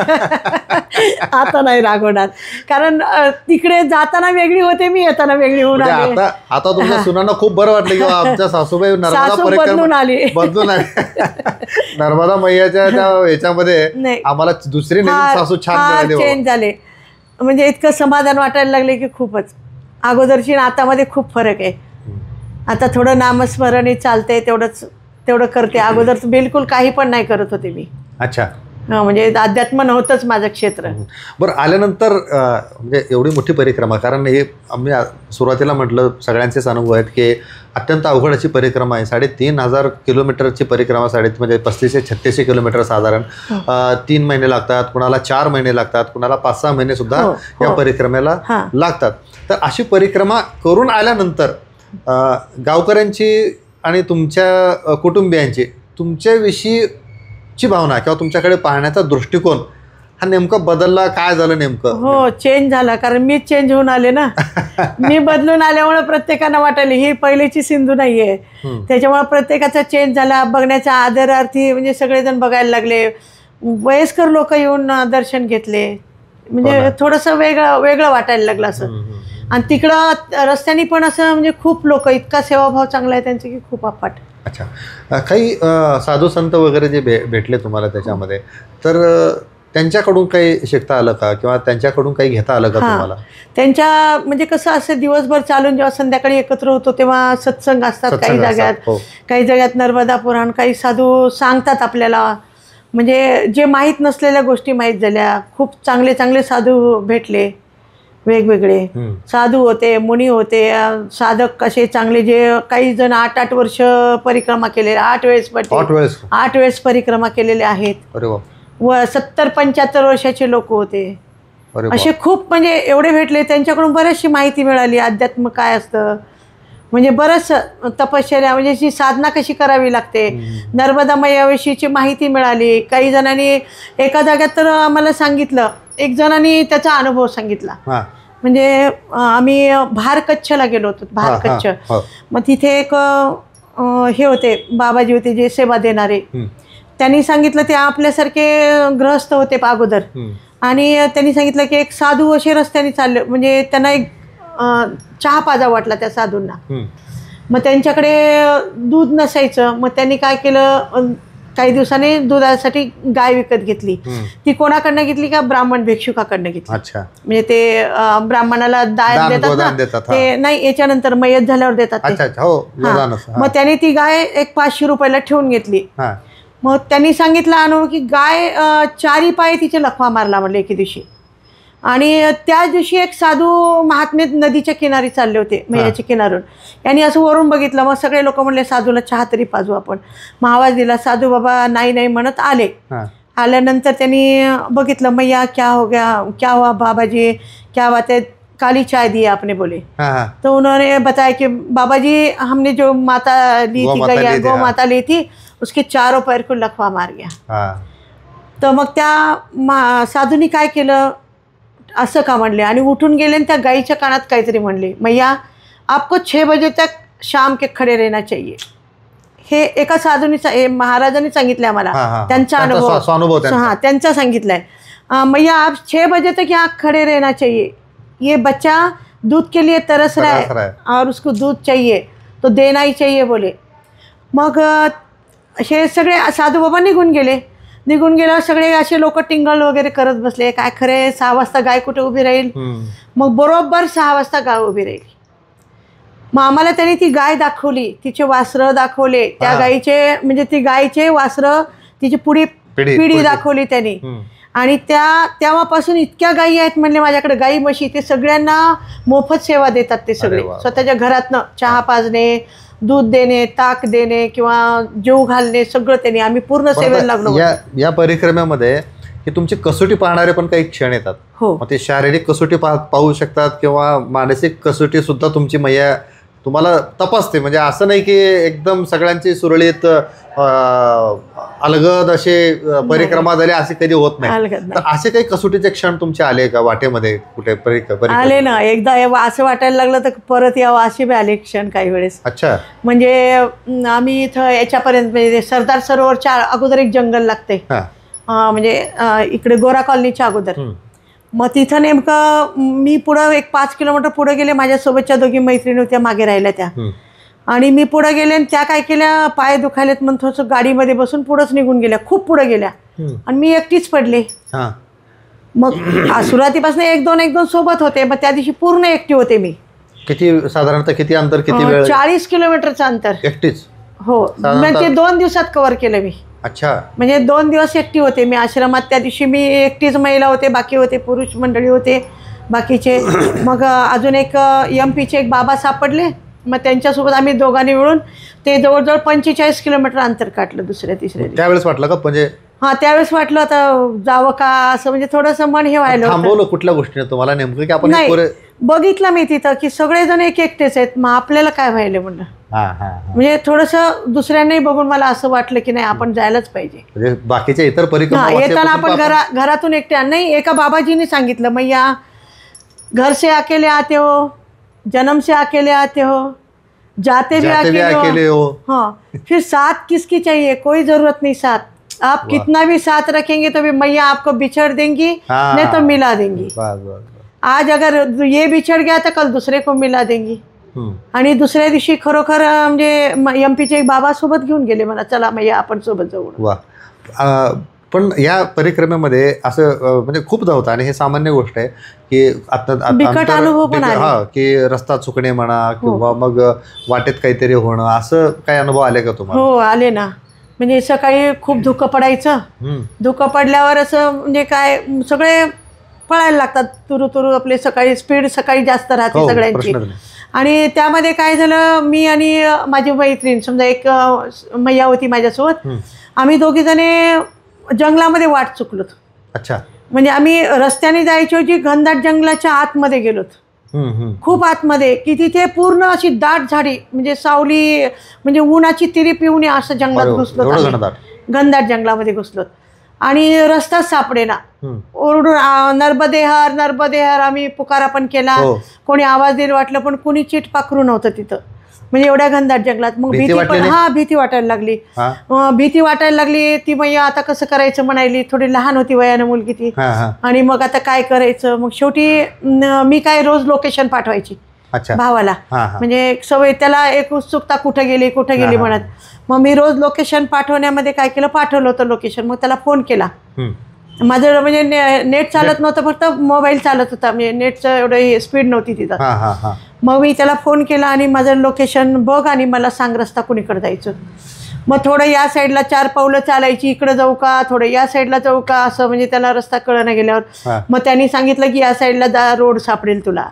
आता नाही रागवणार, कारण तिकडे जाताना वेगळी होते, मी येताना वेगळी होऊन आले. आता तुमच्या सुनांना खूप बरं वाटलं की आमच्या सासूबाई बदलून आली. नर्मदा मैयाच्या याच्यामध्ये आम्हाला दुसरी सासू छान मिळाली, चेंज झाले. म्हणजे इतकं समाधान वाटायला लागले की खूपच. अगोदरची आतामध्ये खूप फरक आहे. आता थोडं नामस्मरण चालतंय, तेवढं करते. अगोदर बिलकुल काही पण नाही करत होते मी. अच्छा. म्हणजे अध्यात्म नव्हतंच माझं क्षेत्र. बरं, आल्यानंतर म्हणजे एवढी मोठी परिक्रमा, कारण हे आम्ही सुरुवातीला म्हटलं सगळ्यांचेच अनुभव आहेत की अत्यंत अवघड अशी परिक्रमा आहे. 3,500 किलोमीटरची परिक्रमा, म्हणजे 35 ते 36 किलोमीटर साधारण. 3 महिने लागतात, कुणाला 4 महिने लागतात, कुणाला 5-6 महिने सुद्धा या परिक्रमेला लागतात. तर अशी परिक्रमा करून आल्यानंतर गावकऱ्यांची आणि तुमच्या कुटुंबियांची तुमच्याविषयीची भावना किंवा तुमच्याकडे पाहण्याचा दृष्टिकोन हा नेमका बदलला, काय झालं नेमकं? हो, चेंज झाला, कारण मीच चेंज होऊन आले ना. मी बदलून आल्यामुळे प्रत्येकानं वाटायला ही पहिलीची सिंधू नाहीये, त्याच्यामुळे प्रत्येकाचा चेंज झाला. बघण्याच्या आदरार्थी म्हणजे सगळेजण बघायला लागले, वयस्कर लोक येऊन दर्शन घेतले, म्हणजे थोडंसं वेगळं वाटायला लागलं असं. आणि तिकडं रस्त्याने पण असं म्हणजे खूप लोक, इतका सेवाभाव चांगला आहे त्यांचं की खूप अफाट. अच्छा. काही साधू संत वगैरे जे भेटले तुम्हाला त्याच्यामध्ये, तर त्यांच्याकडून काही शिकता आलं का किंवा त्यांच्याकडून काही घेता आलं का तुम्हाला? त्यांच्या म्हणजे कसं असं दिवसभर चालून जेव्हा संध्याकाळी एकत्र होतो तेव्हा सत्संग असतात काही जाग्यात, काही जाग्यात नर्मदा पुराण, काही साधू सांगतात आपल्याला. म्हणजे जे माहीत नसलेल्या गोष्टी माहीत झाल्या. खूप चांगले चांगले साधू भेटले, वेगवेगळे साधू होते, मुनी होते, साधक असे चांगले, जे काही जण 8-8 वर्ष परिक्रमा केलेले, 8 वेळेस परिक्रमा केलेले आहेत. व 70-75 वर्षाचे लोक होते. असे खूप म्हणजे एवढे भेटले. त्यांच्याकडून बरीचशी माहिती मिळाली, अध्यात्म काय असतं, म्हणजे बरंच तपश्चर्या, म्हणजे अशी साधना कशी करावी लागते, नर्मदा मैयाविषयीची माहिती मिळाली. काही जणांनी एका जाग्यात तर आम्हाला सांगितलं, एक जणांनी त्याचा अनुभव सांगितला. म्हणजे आम्ही भार कच्छला गेलो होतो, भार कच्छ. मग तिथे एक हे होते, बाबाजी होते जे सेवा देणारे. त्यांनी सांगितलं, ते आपल्यासारखे गृहस्थ होते अगोदर, आणि त्यांनी सांगितलं की एक साधू असे रस्त्याने चालले, म्हणजे त्यांना एक चहा पाजा वाटला त्या साधूंना. मग त्यांच्याकडे दूध नसायचं. मग त्यांनी काय केलं, काही दिवसांनी दुधासाठी गाय विकत घेतली. ती कोणाकडनं घेतली का, ब्राह्मण भिक्षुकाकडनं घेतली. म्हणजे ते ब्राह्मणाला दान देतात, ते नाही याच्यानंतर मयत झाल्यावर देतात. मग त्याने ती गाय एक 500 रुपयाला ठेवून घेतली. मग त्यांनी सांगितलं अनुभव की गाय 4 पाय तिचे लखवा मारला म्हणले एके दिवशी. आणि त्याच दिवशी एक साधू महात्मे नदीच्या किनारी चालले होते, मैयाच्या किनारून. यांनी असं वरून बघितलं. मग सगळे लोक म्हणले साधूला चहा तरी पाजू आपण. मग आवाज दिला. साधू बाबा नाही नाही म्हणत आले. आल्यानंतर त्यांनी बघितलं, मैया क्या हो गया, क्या हुआ बाबा जी, क्या बात है, काली चाय दी आपने बोले. तो उन्होंने बताया कि बाबा जी हमने जो माता ली थी, गौ माता ली थी, उसके 4 पैर को लखवा मार गया. तर मग त्या साधूंनी काय केलं, असं का म्हणले, आणि उठून गेले आणि त्या गाईच्या कानात काहीतरी म्हणले, मैया आपको 6 बजे तक शाम के खडे रहना चाहिए. हे एका साधूंनी, महाराजांनी सांगितलं आम्हाला, त्यांचा अनुभव त्यांचा सांगितलाय. मैया आप 6 बजे तक यहाँ खड़े रहना चाहिए, ये बच्चा दूध के लिए तरस रहा है और उसको दूध चाहिए तो देना ही चाहिए बोले. मग हे सगळे साधू बाबा निघून गेल्यावर सगळे असे लोक टिंगल वगैरे करत बसले. काय खरे, 6 वाजता गाय कुठे उभी राहील. मग बरोबर 6 वाजता गाय उभी राहिली. मग आम्हाला त्यांनी ती गाय दाखवली, तिचे वासरं दाखवले, त्या गायीचे म्हणजे ती गायीचे वासरं, तिची पिढी दाखवली त्यांनी. आणि तेव्हापासून इतक्या गायी आहेत म्हणले माझ्याकडे, गायी म्हशी, ते सगळ्यांना मोफत सेवा देतात. ते सगळे स्वतःच्या घरातनं चहा पाजणे, दूध देणे, ताक देणे किंवा जेव घालणे, सगळं त्यांनी. आम्ही पूर्ण सेवेला लागलो. या परिक्रमेमध्ये की तुमची कसोटी पाहणारे पण काही क्षण येतात. मग ते शारीरिक कसोटी पाहू शकतात किंवा मानसिक कसोटी सुद्धा तुमची मैया तुम्हाला तपासते. म्हणजे असं नाही की एकदम सगळ्यांची सुरळीत अलगद असे परिक्रमा झाले, असे कधी होत नाही. तर असे काही कसोटीचे क्षण तुमचे आले का वाटेमध्ये कुठे? आले ना, एकदा असं वाटायला लागलं तर परत यावं असे बी आले क्षण काही वेळेस. अच्छा. म्हणजे आम्ही इथं याच्यापर्यंत, म्हणजे सरदार सरोवरच्या अगोदर एक जंगल लागते, म्हणजे इकडे गोरा कॉलनीच्या अगोदर. मग तिथं नेमकं मी पुढं एक 5 किलोमीटर पुढे गेले, माझ्यासोबतच्या 2 मैत्रिणी होत्या मागे राहिल्या त्या. आणि मी पुढे गेले आणि त्या काय केल्या, पाय दुखायलेत म्हणून थोडंसं गाडीमध्ये बसून पुढंच निघून गेल्या, खूप पुढे गेल्या. आणि मी एकटीच पडले. मग सुरुवातीपासून 1-2 सोबत होते. मग त्या दिवशी पूर्ण एकटी होते मी. किती साधारणतः किती अंतर, किती वेळ? 40 किलोमीटरचं अंतर एकटीच. हो, मग ते 2 दिवसात कव्हर केलं मी. अच्छा. म्हणजे 2 दिवस एकटी होते मी आश्रमात. त्या दिवशी मी एकटीच महिला होते, बाकी होते पुरुष मंडळी होते बाकीचे. मग अजून एक MP चे एक बाबा सापडले. मग त्यांच्यासोबत आम्ही दोघांनी मिळून ते जवळजवळ 45 किलोमीटर अंतर काढलं दुसऱ्या तिसऱ्या दिवशी. त्यावेळेस वाटलं का म्हणजे? त्यावेळेस वाटलं आता जावं का असं, म्हणजे थोडंसं मन हे व्हायला. थांबवलं कुठल्या गोष्टीने तुम्हाला नेमकं की आपण? नाही, बघितलं मी तिथं की सगळेजण एकटेच आहेत, मग आपल्याला काय व्हायला म्हणलं. म्हणजे थोडंसं दुसऱ्यांनाही बघून मला असं वाटलं की नाही आपण जायलाच पाहिजे. म्हणजे बाकीच्या इतर परिक्रमा येताना आपण घरातून एकट्या नाही. एका बाबाजीने सांगितलं, मैया घर से अकेले आते हो, जन्म से अकेले आते हो, जाते भी अकेले हो, हाँ, फिर साथ किसकी चाहिए, कोई जरूरत नहीं साथ. आप कितना भी साथ रखेंगे तो भी मैया आपको बिछड़ देंगी, नहीं तो मिला देंगी. आज अगर ये बिछड़ गया तो कल दूसरे को मिला देंगी. आणि दुसऱ्या दिवशी खरोखर म्हणजे MP चे एक बाबा सोबत घेऊन गेले मला, चला मैया आपण सोबत जाऊ. वा. पण या परिक्रमेमध्ये असं म्हणजे खूपदा होतं आणि हे सामान्य गोष्ट आहे की आता बिकट अनुभव पण आले. की रस्ता चुकणे म्हणा किंवा मग वाटेत काहीतरी होणं, असं काही अनुभव आले का तुम्हाला? हो, आले ना. म्हणजे सकाळी खूप धुकं पडायचं. धुकं पडल्यावर असं म्हणजे काय सगळे पळायला लागतात तुरु तुरु आपले. सकाळी स्पीड सकाळी जास्त राहते सगळ्यांची. आणि त्यामध्ये काय झालं, मी आणि माझी मैत्रीण समजा एक मैया होती माझ्यासोबत, आम्ही दोघी जणे जंगलामध्ये वाट चुकलोत. अच्छा. म्हणजे आम्ही रस्त्याने जायच्या ऐवजी घनदाट जंगलाच्या आतमध्ये गेलोत, खूप आतमध्ये, की तिथे पूर्ण अशी दाट झाडी म्हणजे सावली म्हणजे उन्हाची तिरीप येऊन असं जंगलात घुसलोत, घनदाट जंगलामध्ये घुसलोत. आणि रस्ताच सापडेना. ओरडून नर्मदे हर नर्मदे हर आम्ही पुकारा पण केला, कोणी आवाज देईल वाटलं, पण कोणी चिट पाखरू नव्हतं तिथं, म्हणजे एवढ्या घनदाट जंगलात. मग भीती पण भीती वाटायला लागली. भीती वाटायला लागली. ती मैया आता कसं करायचं म्हणायली. थोडी लहान होती वयानं मुलगी ती. आणि मग आता काय करायचं. मग शेवटी मी काय रोज लोकेशन पाठवायची भावाला, म्हणजे सवय त्याला एक उत्सुकता, कुठं गेली म्हणत. मग मी रोज लोकेशन पाठवण्यामध्ये काय केलं, पाठवलं होतं लोकेशन. मग त्याला फोन केला. माझं म्हणजे नेट चालत नव्हतं, फक्त मोबाईल चालत होता, म्हणजे नेटचं एवढं स्पीड नव्हती तिथं. मग मी त्याला फोन केला आणि माझं लोकेशन बघ आणि मला सांग रस्ता कुणीकडे जायचं. मग थोडं या साईडला 4 पावलं चालायची, इकडं जाऊ का, थोडं या साईडला जाऊ का, असं म्हणजे त्याला रस्ता कळना गेल्यावर मग त्यांनी सांगितलं की या साईडला जा, रोड सापडेल तुला.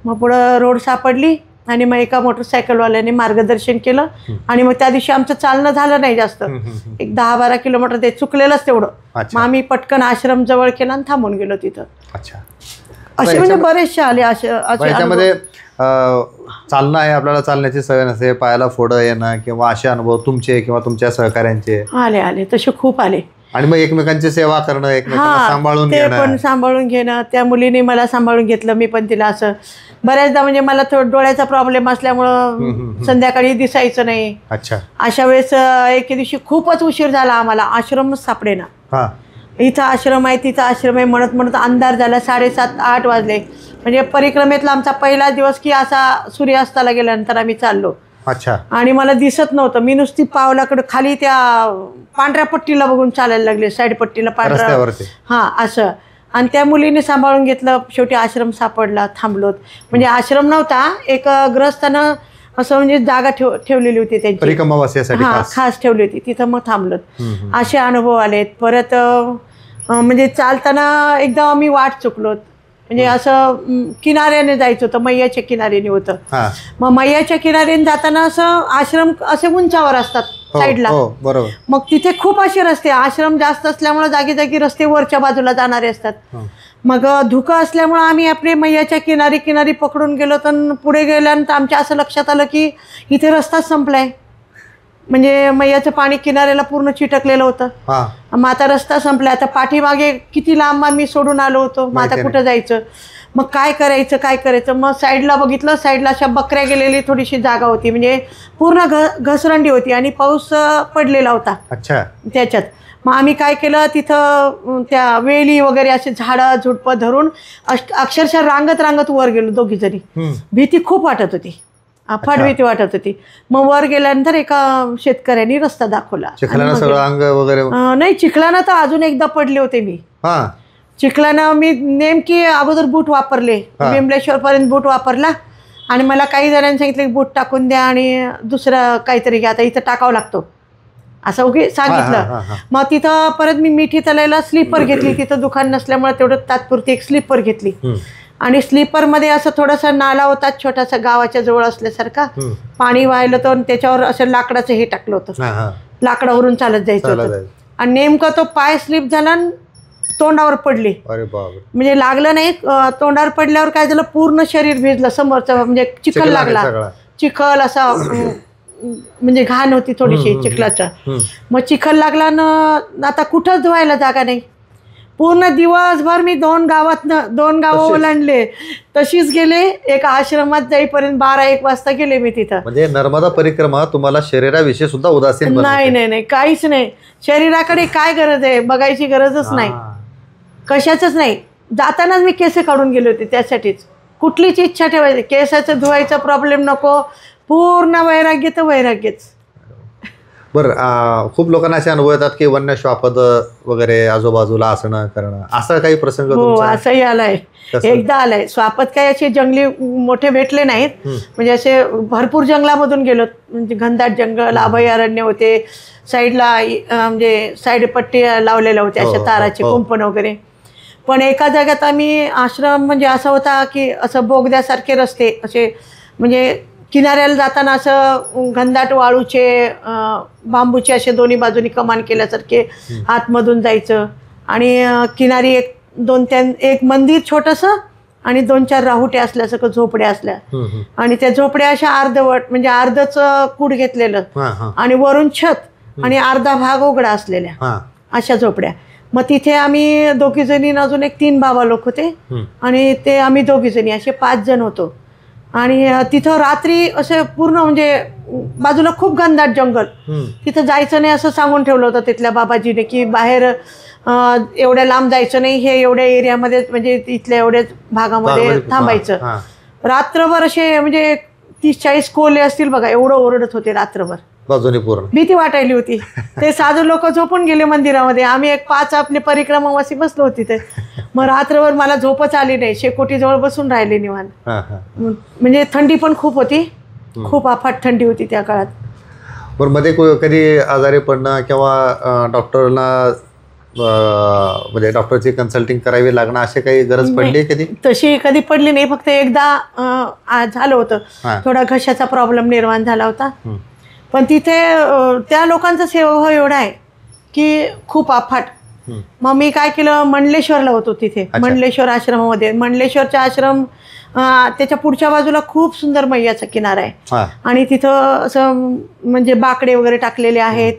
मग पुढं रोड सापडली आणि मग एका मोटरसायकलवाल्याने मार्गदर्शन केलं. आणि मग त्या दिवशी आमचं चालणं झालं नाही जास्त, एक 10-12 किलोमीटर ते चुकलेलंच तेवढं. मग आम्ही पटकन आश्रम जवळ केला आणि थांबून गेलो तिथं. असे म्हणजे बरेचसे आले असे. चालणं आहे, आपल्याला चालण्याची सवय नसते, पायाला फोडं येणं किंवा असे अनुभव तुमचे किंवा तुमच्या सहकाऱ्यांचे आले तसे खूप आले. आणि मग एकमेकांची सेवा करणं, एकमेकांना सांभाळून घेणं, ते पण सांभाळून घेणं. त्या मुलीने मला सांभाळून घेतलं, मी पण तिला. असं बऱ्याचदा म्हणजे मला डोळ्याचा प्रॉब्लेम असल्यामुळं संध्याकाळी दिसायचं नाही. अशा वेळेस एके दिवशी खूपच उशीर झाला आम्हाला, आश्रमच सापडेना. इथं आश्रम आहे, तिथं आश्रम आहे म्हणत म्हणत अंधार झाला. 7:30-8 वाजले. म्हणजे परिक्रमेतला आमचा पहिला दिवस की असा सूर्यास्ताला गेल्यानंतर आम्ही चाललो. आणि मला दिसत नव्हतं. मी नुसती पावलाकडे खाली त्या पांढऱ्या पट्टीला बघून चालायला लागले, साईड पट्टीला पांढऱ्या, असं. आणि त्या मुलीने सांभाळून घेतलं. शेवटी आश्रम सापडला, थांबलोत. म्हणजे आश्रम नव्हता, एक ग्रस्तानं असं म्हणजे जागा ठेवलेली होती त्यांची, खास ठेवली होती, तिथं मग थांबलोत. असे अनुभव आलेत. परत म्हणजे चालताना एकदा आम्ही वाट चुकलोत. म्हणजे असं किनाऱ्याने जायचं होतं, मैयाच्या किनाऱ्याने होतं. मग मैयाच्या किनाऱ्याने जाताना असं आश्रम असे उंचावर असतात साईडला. मग तिथे खूप असे रस्ते, आश्रम जास्त असल्यामुळे जागी जागी रस्ते वरच्या बाजूला जाणारे असतात. मग धुकं असल्यामुळं आम्ही आपले मैयाच्या किनारी पकडून गेलो. तर पुढे गेल्यानंतर आमच्या असं लक्षात आलं की इथे रस्ताच संपलाय. म्हणजे मैयाचं पाणी किनाऱ्याला पूर्ण चिटकलेलं होतं. मग आता रस्ता संपला. आता पाठीमागे किती लांब आम्ही सोडून आलो होतो. मग आता कुठं जायचं, मग काय करायचं. मग साईडला बघितलं, साईडला अशा बकऱ्या गेलेली थोडीशी जागा होती, म्हणजे पूर्ण घसरंडी होती आणि पाऊस पडलेला होता त्याच्यात. मग आम्ही काय केलं, तिथं त्या वेली वगैरे असे झाडं झुडपं धरून अक्षरशः रांगत वर गेलो दोघी जणी. भीती खूप वाटत होती, फार भीती वाटत होती. मग वर गेल्यानंतर एका शेतकऱ्यांनी रस्ता दाखवला. नाही, चिखलानं तर अजून एकदा पडले होते मी. चिखलानं मी नेमकी अगोदर बूट वापरले, बिंबलेश्वर पर्यंत बूट वापरला. आणि मला काही जणांनी सांगितलं की बूट टाकून द्या आणि दुसरं काहीतरी घ्या, आता इथं टाकावं लागतो असं ओके सांगितलं. मग तिथं परत मी मिठी तलायला स्लीपर घेतली. तिथं दुकान नसल्यामुळे तेवढं तात्पुरती एक स्लीपर घेतली. आणि स्लीपरमध्ये असं थोडासा नाला होता छोटासा, गावाच्या जवळ असल्यासारखा. पाणी वाहिलं तर त्याच्यावर असं लाकडाचं हे टाकलं होतं, लाकडावरून चालत जायचं होतं. आणि नेमकं तो पाय स्लिप झाला आणि तोंडावर पडले. म्हणजे लागलं नाही, तोंडावर पडल्यावर काय झालं, पूर्ण शरीर भिजलं समोरचं, म्हणजे चिखल लागला. चिखल असा म्हणजे घाण होती थोडीशी चिखलाचा. मग चिखल लागला ना, आता कुठंच धुवायला जागा नाही. पूर्ण दिवसभर मी 2 गावं ओलांडले, तशीच गेले. एका आश्रमात जाईपर्यंत 12-1 वाजता गेले मी तिथं. म्हणजे नर्मदा परिक्रमा तुम्हाला शरीराविषयी सुद्धा उदासीन नाही, काहीच नाही. शरीराकडे काय गरज आहे, बघायची गरजच नाही, कशाचंच नाही. जातानाच मी केस काढून गेले होते त्यासाठीच. कुठलीच इच्छा ठेवायची, केसाचं धुवायचा प्रॉब्लेम नको, पूर्ण वैराग्य तर वैराग्यच. बरं, खूप लोकांना असे अनुभव येतात की वन्य श्वापद वगैरे आजूबाजूला असणं करणं, असा काही प्रसंग हो, तुमचा? असंही आलाय. एकदा आलाय. स्वापद काही असे जंगली मोठे भेटले नाहीत, म्हणजे असे भरपूर जंगलामधून गेलो, म्हणजे घनदाट जंगल, अभयारण्य होते, साईडला म्हणजे साईड पट्टी लावलेल्या होत्या अशा ताराचे कुंपण वगैरे. पण एका जागेत आम्ही आश्रम म्हणजे असा होता की असं बोगद्यासारखे रस्ते, असे म्हणजे किनाऱ्याला जाताना असं घनदाट वाळूचे बांबूचे असे दोन्ही बाजूनी कमान केल्यासारखे आतमधून जायचं, आणि किनारी एक मंदिर छोटंसं आणि 2-4 राहुटे असल्यासारखं झोपड्या असल्या, आणि त्या झोपड्या अशा अर्धवट म्हणजे अर्धच कूड घेतलेलं आणि वरून छत आणि अर्धा भाग उघडा असलेल्या अशा झोपड्या. मग तिथे आम्ही 2 जणी अजून 3 बाबा लोक होते, आणि ते आम्ही 2 जणी असे 5 जण होतो. आणि तिथं रात्री असं पूर्ण म्हणजे बाजूला खूप घनदाट जंगल, तिथं जायचं नाही असं सांगून ठेवलं होतं तिथल्या बाबाजीने की बाहेर एवढ्या लांब जायचं नाही, हे एवढ्या एरियामध्ये म्हणजे इथल्या एवढ्याच भागामध्ये थांबायचं. रात्रभर असे म्हणजे 30-40 कोल्हे असतील बघा, एवढं ओरडत होते रात्रभर, बाजूने पूर्ण भीती वाटायली होती. ते साधू लोक झोपून गेले मंदिरामध्ये, आम्ही 5 आपली परिक्रमावासी बसलो होती ते. मग रात्रभर मला झोपच आली नाही, शेकोटीजवळ बसून राहिले निवांत. म्हणजे थंडी पण खूप होती, खूप अफाट थंडी होती त्या काळात. बरं, मध्ये कधी आजारी पडणं किंवा डॉक्टरला म्हणजे डॉक्टरची कन्सल्टिंग करावी लागणं अशी काही गरज पडली कधी? तशी कधी पडली नाही, फक्त एकदा झालं होतं, थोडा घशाचा प्रॉब्लेम निर्माण झाला होता. पण तिथे त्या लोकांचा सेवाभाव एवढा आहे की खूप अफाट. मग मी काय केलं, मंडलेश्वरला होतो तिथे, मंडलेश्वर आश्रमामध्ये. मंडलेश्वरचा आश्रम त्याच्या पुढच्या बाजूला खूप सुंदर मैयाचा किनारा आहे, आणि तिथं असं म्हणजे बाकडे वगैरे टाकलेले आहेत,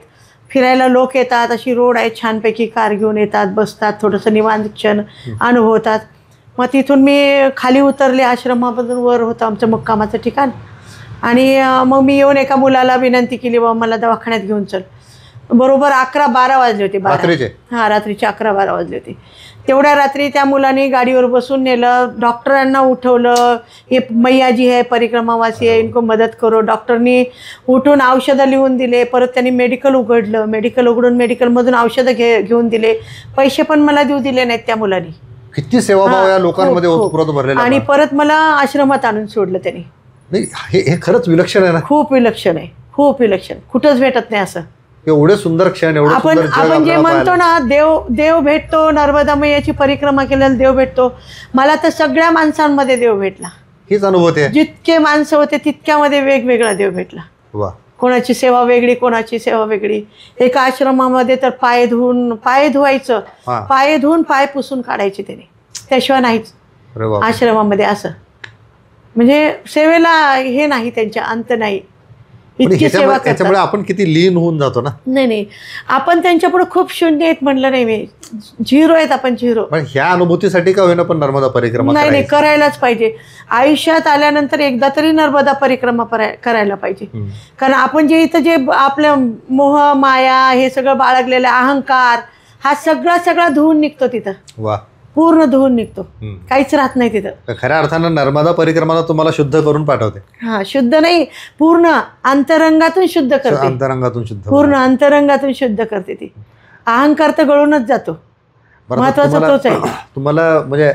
फिरायला लोक येतात, अशी रोड आहे छानपैकी, कार घेऊन येतात, बसतात, थोडंसं निवांत क्षण अनुभवतात. मग तिथून मी खाली उतरले, आश्रमामधून वर होतं आमचं मुक्कामाचं ठिकाण, आणि मग मी येऊन एका मुलाला विनंती केली, बाबा मला दवाखान्यात घेऊन चल. बरोबर 11-12 वाजले होते. रात्रीचे 11-12 वाजले होते. तेवढ्या रात्री त्या मुलाने गाडीवर बसून नेलं, डॉक्टरांना उठवलं, हे मैयाजी आहे, परिक्रमावासी आहे, इनको मदत करो. डॉक्टरनी उठून औषधं लिहून दिले. परत त्यांनी मेडिकल उघडलं, मेडिकल उघडून मेडिकलमधून औषधं घेऊन दिले. पैसे पण मला देऊ दिले नाहीत त्या मुलांनी. किती सेवाभाव या लोकांमध्ये भरलेला. आणि परत मला आश्रमात आणून सोडलं त्यांनी. नाही, हे खरंच विलक्षण आहे ना. खूप विलक्षण आहे, खूप विलक्षण, कुठंच भेटत नाही असं. एवढे सुंदर क्षण, आपण जे म्हणतो ना, देव भेटतो, नर्मदा मैयाची परिक्रमा केलेला देव भेटतो. मला तर सगळ्या माणसांमध्ये देव भेटला. हीच अनुभूती आहे. जितके माणसं होते तितक्यामध्ये वेगवेगळा देव भेटला. कोणाची सेवा वेगळी, कोणाची सेवा वेगळी. एका आश्रमामध्ये तर पाय धुवायचं, पाय धुवून पाय पुसून काढायचे त्याने, त्याशिवाय नाहीच आश्रमामध्ये. असं म्हणजे सेवेला हे नाही, त्यांच्या अंत नाही. इतकी सेवा करतात. त्याच्यामुळे आपण किती लीन होऊन जातो ना. नाही, आपण त्यांच्यापुढे खूप शून्य आहेत म्हणलं नाही मी, 0 आहेत आपण, 0. पण ह्या अनुभूतीसाठी का होईना पण नर्मदा परिक्रमा नाही करायलाच पाहिजे. आयुष्यात आल्यानंतर एकदा तरी नर्मदा परिक्रमा करायला पाहिजे. कारण आपण जे आपलं मोह माया हे सगळं बाळगलेलं अहंकार, हा सगळा धुवून निघतो तिथं. वा, पूर्ण धुवून निघतो, काहीच राहत नाही तिथं. खऱ्या अर्थानं नर्मदा परिक्रमाला तुम्हाला शुद्ध करून पाठवते. शुद्ध नाही, पूर्ण अंतरंगातून शुद्ध करते. पूर्ण अंतरंगातून शुद्ध करते ती. अहंकार तर गळूनच जातो. महत्वाचा तोच आहे. तुम्हाला म्हणजे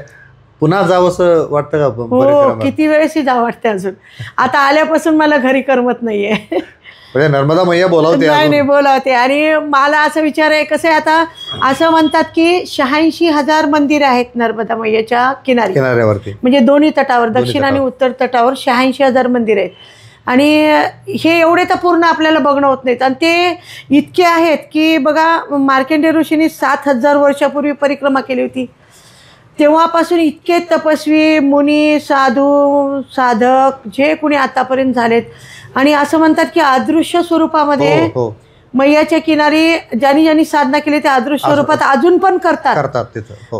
पुन्हा जावंसं वाटतं का? हो, किती वेळेस जावं वाटतं अजून. आता आल्यापासून मला घरी करमत नाहीये. नर्मदा मैया बोलावते? नाही बोलावते. आणि मला असं विचार आहे, कसं आहे, आता असं म्हणतात की 86,000 मंदिरं आहेत नर्मदा मैयाच्या किनाऱ्यावरती, म्हणजे दोन्ही तटावर, दक्षिण आणि उत्तर तटावर 86,000 मंदिरं आहेत. आणि हे एवढे तर पूर्ण आपल्याला बघणं होत नाहीत. आणि ते इतके आहेत की बघा, मार्कंडेय ऋषींनी 7,000 वर्षापूर्वी परिक्रमा केली होती. तेव्हापासून इतके तपस्वी, मुनी, साधू, साधक जे कुणी आतापर्यंत झालेत, आणि असं म्हणतात की अदृश्य स्वरूपामध्ये मैयाच्या किनारी ज्यांनी साधना केली ते अदृश्य स्वरूपात अजून पण करतात.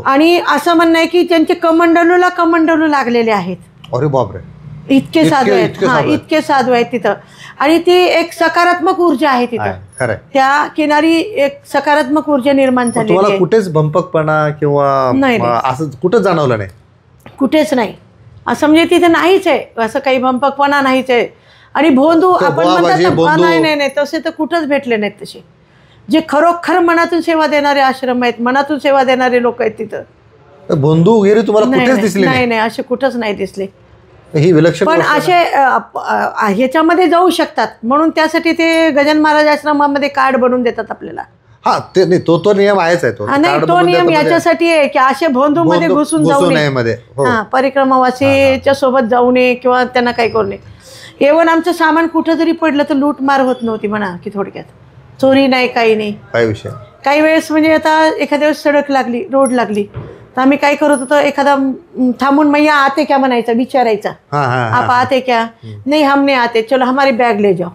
आणि असं म्हणणं आहे की ज्यांचे कमंडलू लागलेले आहेत. अरे बापरे, इतके साधू आहेत. इतके साधू आहेत तिथं. आणि ती एक सकारात्मक ऊर्जा आहे तिथं. त्या किनारी एक सकारात्मक ऊर्जा निर्माण झाली. तुम्हाला कुठेच भंपकपणा किंवा असं कुठंच जाणवलं नाही? कुठेच नाही. असं म्हणजे तिथे नाहीच आहे, असं काही भंपकपणा नाहीच आहे. आणि भोंदू तो आपण बुवाबाजी, म्हणतात ना, भोंदू. नाही तसे तर कुठंच भेटले नाहीत तसे. जे खरोखर मनातून सेवा देणारे आश्रम आहेत, मनातून सेवा देणारे लोक आहेत तिथं. बंधू वगैरे तुम्हाला कुठेच दिसले नाही? नाही असे कुठंच नाही दिसले. ही विलक्षण पण गोष्ट आहे. असे ह्याच्यामध्ये जाऊ शकतात म्हणून त्यासाठी ते गजानन महाराज आश्रमामध्ये कार्ड बनवून देतात आपल्याला. हा ते नाही, तो नियम आहेच आहे तो. नाही कार्ड तो बनवून नियम देतात म्हणजे याच्यासाठी आहे की असे भोंदू मध्ये घुसून जाऊ नये. मध्ये. हो. हा, परिक्रमावासीच्या सोबत जाऊ नये किंवा त्यांना काही करू नये. एवढं आमचं सामान कुठं जरी पडलं तर लूटमार होत नव्हती म्हणा की थोडक्यात. चोरी नाही, काही नाही. काय विषय? काही वेळेस म्हणजे आता एखाद्या वेळेस सडक लागली, रोड लागली, तर आम्ही काय करत होतो, एखादा थांबून मैया आते क्या म्हणायचा, विचारायचा, आप आते क्या? नाही हम नहीं आते, चलो हमारी बॅग ले जाओ.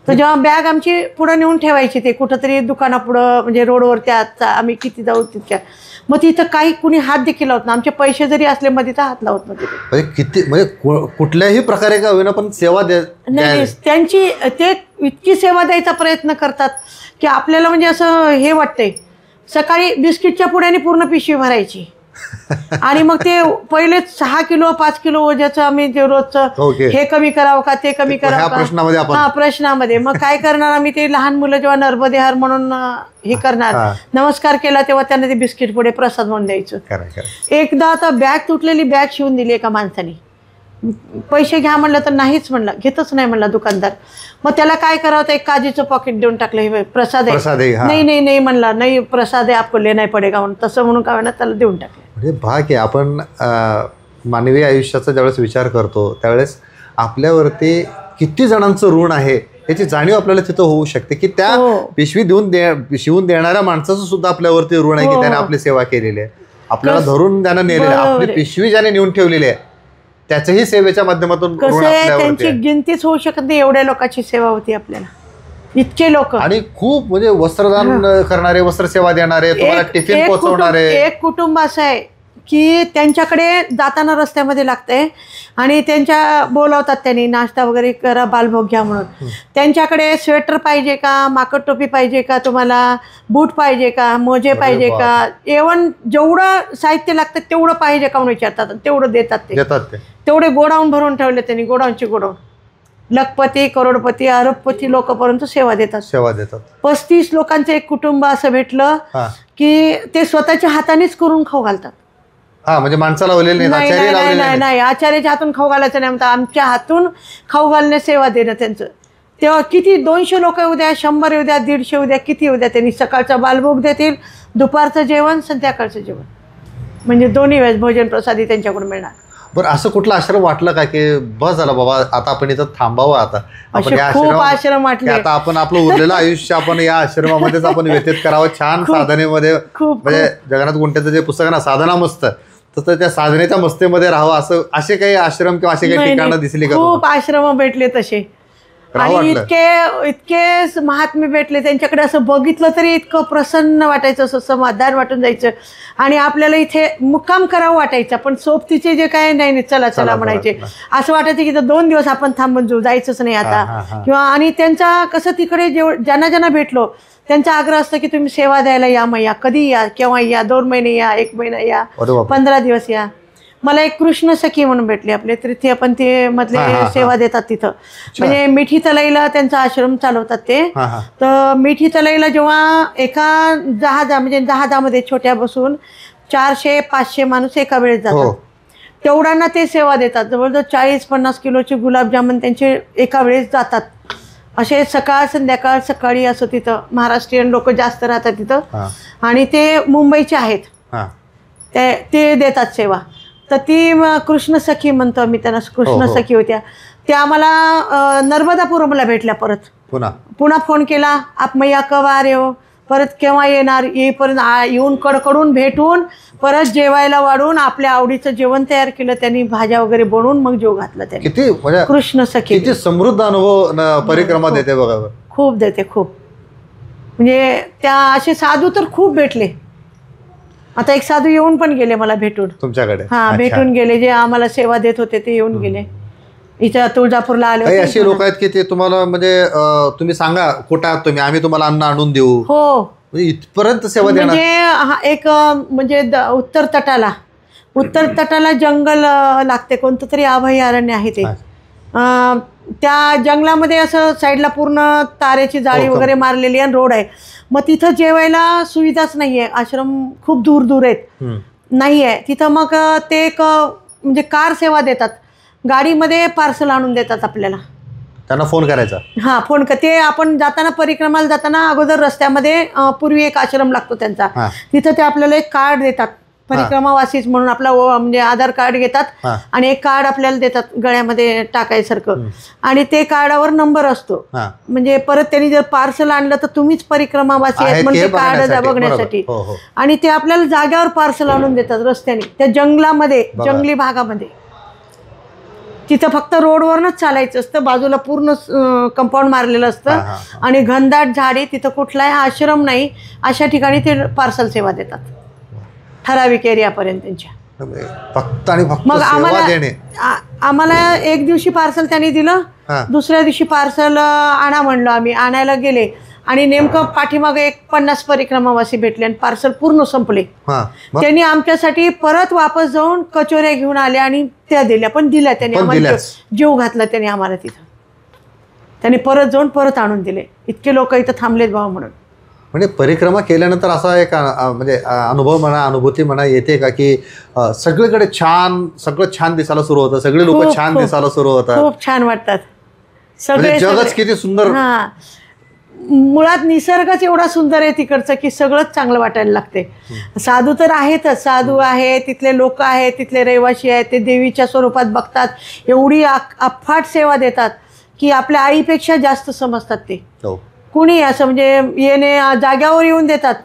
तर जेव्हा बॅग आमची पुढं नेऊन ठेवायची ते कुठंतरी दुकानापुढं म्हणजे रोडवर त्या आम्ही किती जाऊ तितक्या, मग तिथं काही कुणी हात देखील लावत ना. आमचे पैसे जरी असले मग तिथं हात लावत नव्हते. म्हणजे किती म्हणजे कुठल्याही प्रकारे का होईना पण सेवा नाही त्यांची ते इतकी सेवा द्यायचा प्रयत्न करतात की आपल्याला म्हणजे असं हे वाटतंय. सकाळी बिस्किटच्या पुड्याने पूर्ण पिशवी भरायची आणि मग ते पहिले 6 किलो 5 किलो वजाचं आम्ही ते रोजचं हे कमी करावं का ते कमी करावं का, हा प्रश्नामध्ये. मग काय करणार आम्ही, ते लहान मुलं जेव्हा नर्मदेहार म्हणून हे करणार, नमस्कार केला तेव्हा त्यांना ते बिस्किट पुढे प्रसाद म्हणून द्यायचं. एकदा आता बॅग तुटलेली बॅग शिवून दिली एका माणसाने. पैसे घ्या म्हणलं तर नाहीच म्हणलं, घेतच नाही म्हणला दुकानदार. मग त्याला काय करावं, तर एक काजीचं पॉकेट देऊन टाकलं, हे प्रसाद आहे. नाही म्हणला, नाही प्रसाद आहे, आपको लेना पडेगा म्हणून. तसं म्हणून काय म्हणा त्याला देऊन टाकलं. म्हणजे भाग आहे. आपण मानवी आयुष्याचा ज्यावेळेस विचार करतो त्यावेळेस आपल्यावरती किती जणांचं ऋण आहे याची जाणीव आपल्याला तिथं होऊ शकते की त्या पिशवी शिवून देणाऱ्या माणसाचं सुद्धा आपल्यावरती ऋण आहे की त्याने आपली सेवा केलेली आहे, आपल्याला धरून त्यानं नेलेलं आहे, आपली पिशवी ज्याने नेऊन ठेवलेली आहे त्याच्याही सेवेच्या माध्यमातून त्यांची गिनतीच होऊ शकत नाही. एवढ्या लोकांची सेवा होती आपल्याला, इतके लोक. आणि खूप म्हणजे वस्त्रदान करणारे, वस्त्रसेवा देणारे, तुम्हाला टिफिन पोहोचवणारे. एक कुटुंब असं आहे की त्यांच्याकडे जाताना रस्त्यामध्ये लागतंय आणि त्यांच्या बोलावतात त्यांनी, नाश्ता वगैरे करा, बालभोग घ्या म्हणून. त्यांच्याकडे स्वेटर पाहिजे का, माकड टोपी पाहिजे का, तुम्हाला बूट पाहिजे का, मोजे पाहिजे का, एवन जेवढं साहित्य लागतं तेवढं पाहिजे का म्हणून विचारतात, तेवढं देतात ते. तेवढे गोडाऊन भरून ठेवले त्यांनी, गोडाऊनचे गोडाऊन. लखपती, करोडपती, अरबपती लोकांपर्यंत सेवा देतात. 35 लोकांचं एक कुटुंब असं भेटलं की ते स्वतःच्या हातानेच करून खाऊ घालतात. म्हणजे माणसाला नाही, आचार्याच्या हातून खाऊ घालायचं नाही, म्हणतात आमच्या हातून खाऊ घालण्यास सेवा देणं त्यांचं. तेव्हा किती 200 लोक येऊ द्या, 100 येऊ द्या, 150 येऊ द्या, किती येऊ द्या, त्यांनी सकाळचा बालभोग देतील, दुपारचं जेवण, संध्याकाळचं जेवण, म्हणजे दोन्ही वेळेस भोजन प्रसादी त्यांच्याकडून मिळणार. बरं, असं कुठलं आश्रम वाटलं का की बस झालं बाबा आता आपण इथं थांबावं, आता खूप आश्रम वाटले, आता आपण आपलं उरलेलं आयुष्य आपण या आश्रमामध्येच आपण व्यतीत करावं, छान साधनेमध्ये. म्हणजे जगन्नाथ गुंटेचं जे पुस्तक आहे ना, साधना मस्त, तर त्या साधनेच्या मस्तीमध्ये राहावं, असं असे काही आश्रम किंवा असे काही ठिकाणं दिसली का? खूप आश्रम भेटले तसे, आणि इतके महात्मे भेटले. त्यांच्याकडे असं बघितलं तरी इतकं प्रसन्न वाटायचं, असं समाधान वाटून जायचं. आणि आपल्याला इथे मुक्काम करावं वाटायचं, पण सोबतीचे जे काय नाही चला म्हणायचे. असं वाटायचं की 2 दिवस आपण थांबून जायचंच नाही आता किंवा. आणि त्यांचा कसं तिकडे ज्यांना भेटलो त्यांचा आग्रह असतो की तुम्ही सेवा द्यायला या, मग या, कधी या, केव्हा या, 2 महिने या, 1 महिना या, 15 दिवस या. मला एक कृष्ण सखी म्हणून भेटले आपले तृतीय पंथी मधले, सेवा देतात तिथं. म्हणजे मिठी तलाईला त्यांचा आश्रम चालवतात ते. तर मिठी तलाईला जेव्हा एका जहाजामध्ये छोट्या बसून 400-500 माणूस एका वेळेस जातात, तेवढ्यांना ते सेवा देतात. जवळजवळ 40-50 किलोचे गुलाबजामुन त्यांचे एका वेळेस जातात. असे सकाळ संध्याकाळ, सकाळी असं तिथं महाराष्ट्रीयन लोक जास्त राहतात तिथं, आणि ते मुंबईचे आहेत, ते देतात सेवा. तर ती कृष्ण सखी म्हणतो आम्ही त्यांना, कृष्ण सखी होत्या त्या. आम्हाला नर्मदापुरमला भेटल्या, परत पुन्हा फोन केला, आप मैया कब आ रहे हो, परत केव्हा येणार, येईपर्यंत येऊन कडकडून भेटून परत जेवायला वाढून आपल्या आवडीचं जेवण तयार केलं त्यांनी, भाज्या वगैरे बनवून मग जेव घातला त्यांनी. किती कृष्ण सखी, किती समृद्ध अनुभव परिक्रमा देते बघा, खूप देते, खूप. म्हणजे त्या असे साधू तर खूप भेटले. आता एक साधू येऊन पण गेले मला भेटून तुमच्याकडे, भेटून गेले, जे आम्हाला सेवा देत होते ते येऊन गेले. इथं तुळजापूरला आले होते. असे लोक आहेत की ते तुम्हाला म्हणजे तुम्ही सांगा कुठं आहात तुम्ही, आम्ही तुम्हाला अन्न आणून देऊ, हो, इथपर्यंत सेवा देणार. म्हणजे एक म्हणजे उत्तर तटाला जंगल लागते, कोणतं तरी अभयारण्य आहे ते. त्या जंगलामध्ये असं साईडला पूर्ण तारेची जाळी वगैरे मारलेली आणि रोड आहे. मग तिथं जेवायला सुविधाच नाही आहे. आश्रम खूप दूर दूर आहेत, नाही आहे तिथं. मग ते एक म्हणजे कार सेवा देतात, गाडीमध्ये पार्सल आणून देतात आपल्याला. त्यांना फोन करायचा? हां, फोन ते आपण जाताना परिक्रमाला जाताना अगोदर रस्त्यामध्ये पूर्वी एक आश्रम लागतो त्यांचा, तिथं ते आपल्याला एक कार्ड देतात, परिक्रमावासीच म्हणून. आपला म्हणजे आधार कार्ड घेतात आणि एक कार्ड आपल्याला देतात गळ्यामध्ये टाकायसारखं, आणि ते कार्डावर नंबर असतो. म्हणजे परत त्यांनी जर पार्सल आणलं तर तुम्हीच परिक्रमावासी आहेत म्हणजे कार्ड बघण्यासाठी. आणि ते आपल्याला जाग्यावर पार्सल आणून देतात रस्त्याने, त्या जंगलामध्ये, जंगली भागामध्ये. तिथं फक्त रोडवरनच चालायचं असतं, बाजूला पूर्ण कंपाऊंड मारलेलं असतं आणि घनदाट झाडी, तिथं कुठलाही आश्रम नाही. अशा ठिकाणी ते पार्सल सेवा देतात ठराविक एरियापर्यंत त्यांच्या. फक्त आणि फक्त मग आम्हाला एक दिवशी पार्सल त्यांनी दिलं, दुसऱ्या दिवशी पार्सल आणा म्हणलं, आम्ही आणायला गेले आणि नेमकं पाठीमागे एक 50 परिक्रमावासी भेटले आणि पार्सल पूर्ण संपले. त्यांनी आमच्यासाठी परत वापस जाऊन कचोऱ्या घेऊन आले आणि त्या दिल्या, पण दिल्या त्यांनी आम्हाला, जीव घातला त्यांनी आम्हाला तिथं. त्यांनी परत जाऊन परत आणून दिले. इतके लोक इथं थांबलेत बाबा म्हणून. म्हणजे परिक्रमा केल्यानंतर असा एक म्हणजे अनुभव म्हणा, अनुभूती म्हणा येते का की सगळीकडे सगळं छान दिसायला सुरू होतं, सगळे लोक छान दिसायला सुरू होतात, खूप छान वाटतात सगळे, जगच किती सुंदर. मुळात निसर्गच एवढा सुंदर आहे तिकडचं की सगळंच चांगलं वाटायला लागते. साधू तर आहेतच, साधू आहे, तिथले लोक आहेत, तिथले रहिवासी आहेत, ते देवीच्या स्वरूपात बघतात, एवढी अफाट सेवा देतात की आपल्या आईपेक्षा जास्त समजतात ते. कुणी असं म्हणजे येणे जाग्यावर येऊन देतात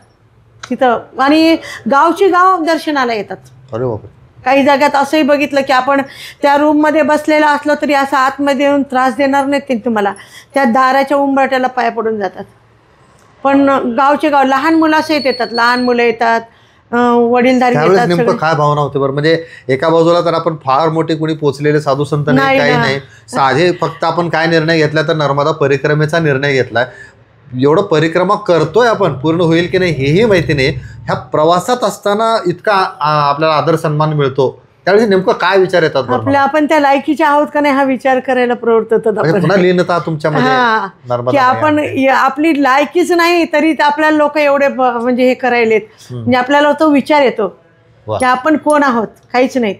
तिथं, आणि गावची गाव दर्शनाला येतात. अरे बापरे. काही जाग्यात असंही बघितलं की आपण त्या रूममध्ये बसलेला असलो तरी असं आतमध्ये येऊन त्रास देणार नाहीत ते तुम्हाला, त्या दाराच्या उंबरट्याला पाय पडून जातात. पण गावचे गाव लहान मुलं असंही येतात, लहान मुलं येतात, वडीलधारी येतात. नेमकं काय भावना होते बरं? म्हणजे एका बाजूला तर आपण फार मोठे कोणी पोचलेले साधू संत नाही, काही नाही, साधे फक्त आपण काय निर्णय घेतला तर नर्मदा परिक्रमेचा निर्णय घेतलाय. एवढं परिक्रमा करतोय आपण, पूर्ण होईल की नाही हेही माहिती नाही. ह्या प्रवासात असताना इतका आपल्याला आदर सन्मान मिळतो, त्यावेळी नेमकं काय विचार येतात आपल्या? आपण त्या लायकीचे आहोत का नाही हा विचार करायला प्रवृत्त होतात. पुन्हा लीनता तुमच्यामध्ये की आपण आपली लायकीच नाही तरी आपल्याला लोक एवढे म्हणजे हे करायलेत, म्हणजे आपल्याला तो विचार येतो की आपण कोण आहोत, काहीच नाही.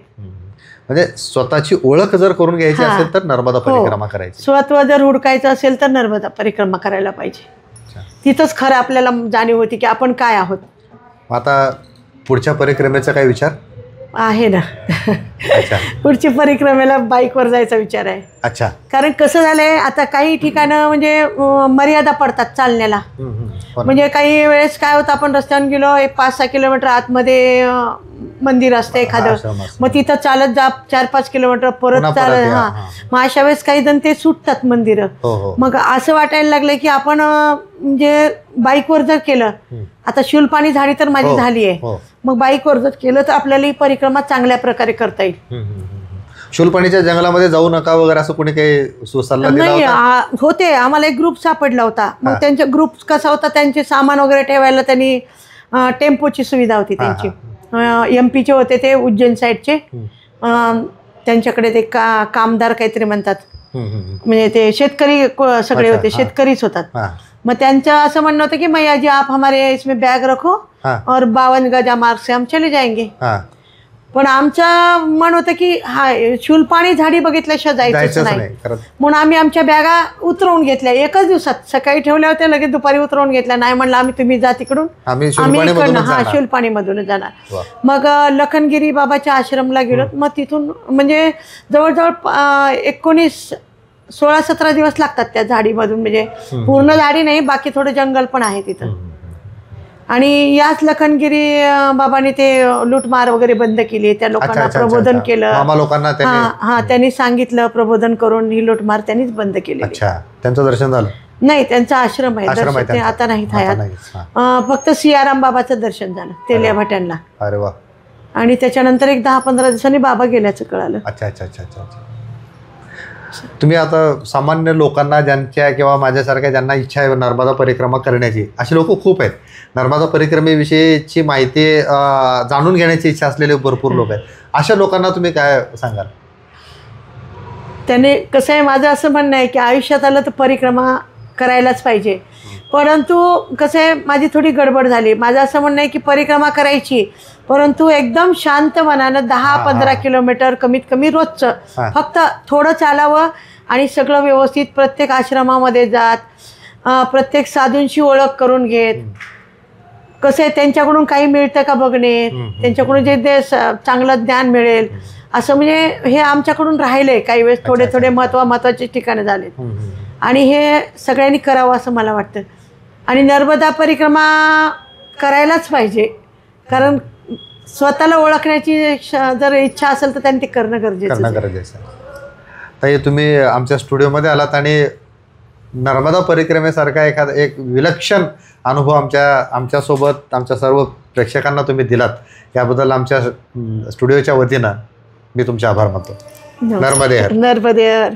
म्हणजे स्वतःची ओळख जर करून घ्यायची असेल तर नर्मदा परिक्रमा करायची, स्वत्व जर हुडकायचं असेल तर नर्मदा परिक्रमा करायला पाहिजे. तिथंच खरं आपल्याला जाणीव होती की आपण काय आहोत. आता पुढच्या परिक्रमेचा काय विचार आहे ना? पुढची परिक्रमेला बाईकवर जायचा विचार आहे. अच्छा. कारण कसं झालंय आता काही ठिकाणं म्हणजे मर्यादा पडतात चालण्याला. म्हणजे काही वेळेस काय होतं, आपण रस्त्यावर गेलो 5-6 किलोमीटर आतमध्ये मंदिर असतं एखादं, मग तिथं चालत जा 4-5 किलोमीटर परत चालत. मग अशा वेळेस काही जण ते सुटतात मंदिरं. मग असं वाटायला लागलं की आपण म्हणजे बाईकवर जर केलं, आता शूलपाणी झाडी तर माझी झाली आहे, मग बाईकवर जर केलं तर आपल्याला ही परिक्रमा चांगल्या प्रकारे करता येईल. शूलपाणीच्या जंगलामध्ये जाऊ नका वगैरे असं कोणी काही सल्ला दिला नाही होते. आम्हाला एक ग्रुप सापडला होता. मग त्यांचा ग्रुप कसा होता, त्यांचे सामान वगैरे ठेवायला त्यांनी टेम्पोची सुविधा होती त्यांची. MP चे होते ते, उज्जैन साईडचे. त्यांच्याकडे ते कामदार काहीतरी म्हणतात, म्हणजे ते शेतकरी सगळे होते, शेतकरीच होतात. मग त्यांचं असं म्हणणं होतं की मैया जी आप हमारे इसमें बैग रखो और 52 गजा मार्ग से हम चले जाएंगे. पण आमचं मन होतं की हा शूलपाणी झाडी बघितल्याशिवाय जायचंच नाही, म्हणून आम्ही आमच्या बॅगा उतरवून घेतल्या एकच दिवसात. सकाळी ठेवल्या होत्या, लगेच दुपारी उतरवून घेतल्या. नाही म्हणलं आम्ही तुम्ही जा तिकडून, आम्ही इकडनं शूलपाणी मधूनच जाणार. मग लखनगिरी बाबाच्या आश्रमला गेलो. मग तिथून म्हणजे जवळजवळ 16-17 दिवस लागतात त्या झाडीमधून. म्हणजे पूर्ण झाडी नाही, बाकी थोडं जंगल पण आहे तिथं. आणि याच लखनगिरी बाबांनी ते लूटमार वगैरे बंद केली, त्या लोकांना प्रबोधन केलं. त्यांनी सांगितलं प्रबोधन करून ही लूटमार त्यांनीच बंद केली. त्यांचं दर्शन झालं नाही? त्यांचा आश्रम आहे, आता नाही हयात. फक्त सियाराम बाबाचं दर्शन झालं तेलिया भट्यांना. अरे वा. आणि त्याच्यानंतर एक 10-15 दिवसांनी बाबा गेल्याचं कळालं. अच्छा अच्छा अच्छा अच्छा. तुम्ही आता सामान्य लोकांना ज्यांच्या किंवा माझ्यासारख्या ज्यांना इच्छा आहे नर्मदा परिक्रमा करण्याची, असे लोक खूप आहेत. नर्मदा परिक्रमेविषयीची माहिती जाणून घेण्याची इच्छा असलेले भरपूर लोक आहेत. अशा लोकांना तुम्ही काय सांगाल? त्याने कसं आहे, माझं असं म्हणणं आहे की आयुष्यात आलं तर परिक्रमा करायलाच पाहिजे. परंतु कसं आहे, माझी थोडी गडबड झाली. माझं असं म्हणणं आहे की परिक्रमा करायची, परंतु एकदम शांत मनानं 10-15 किलोमीटर कमीत कमी रोजचं, फक्त थोडं चालावं आणि सगळं व्यवस्थित प्रत्येक आश्रमामध्ये जात, प्रत्येक साधूंशी ओळख करून घेत, कसं आहे त्यांच्याकडून काही मिळतं का बघणे, त्यांच्याकडून जे चांगलं ज्ञान मिळेल असं, म्हणजे हे आमच्याकडून राहिलंय काही वेळेस. थोडे थोडे महत्त्वाचे ठिकाणं झालेत आणि हे सगळ्यांनी करावं असं मला वाटतं. आणि नर्मदा परिक्रमा करायलाच पाहिजे, कारण स्वतःला ओळखण्याची जर इच्छा असेल तर त्यांनी ते करणं गरजेचं आहे. ताई, तुम्ही आमच्या स्टुडिओमध्ये आलात आणि नर्मदा परिक्रमेसारखा एक विलक्षण अनुभव आमच्यासोबत आमच्या सर्व प्रेक्षकांना तुम्ही दिलात, याबद्दल आमच्या स्टुडिओच्या वतीनं मी तुमचे आभार मानतो. नर्मदे हर. नर्मदे हर.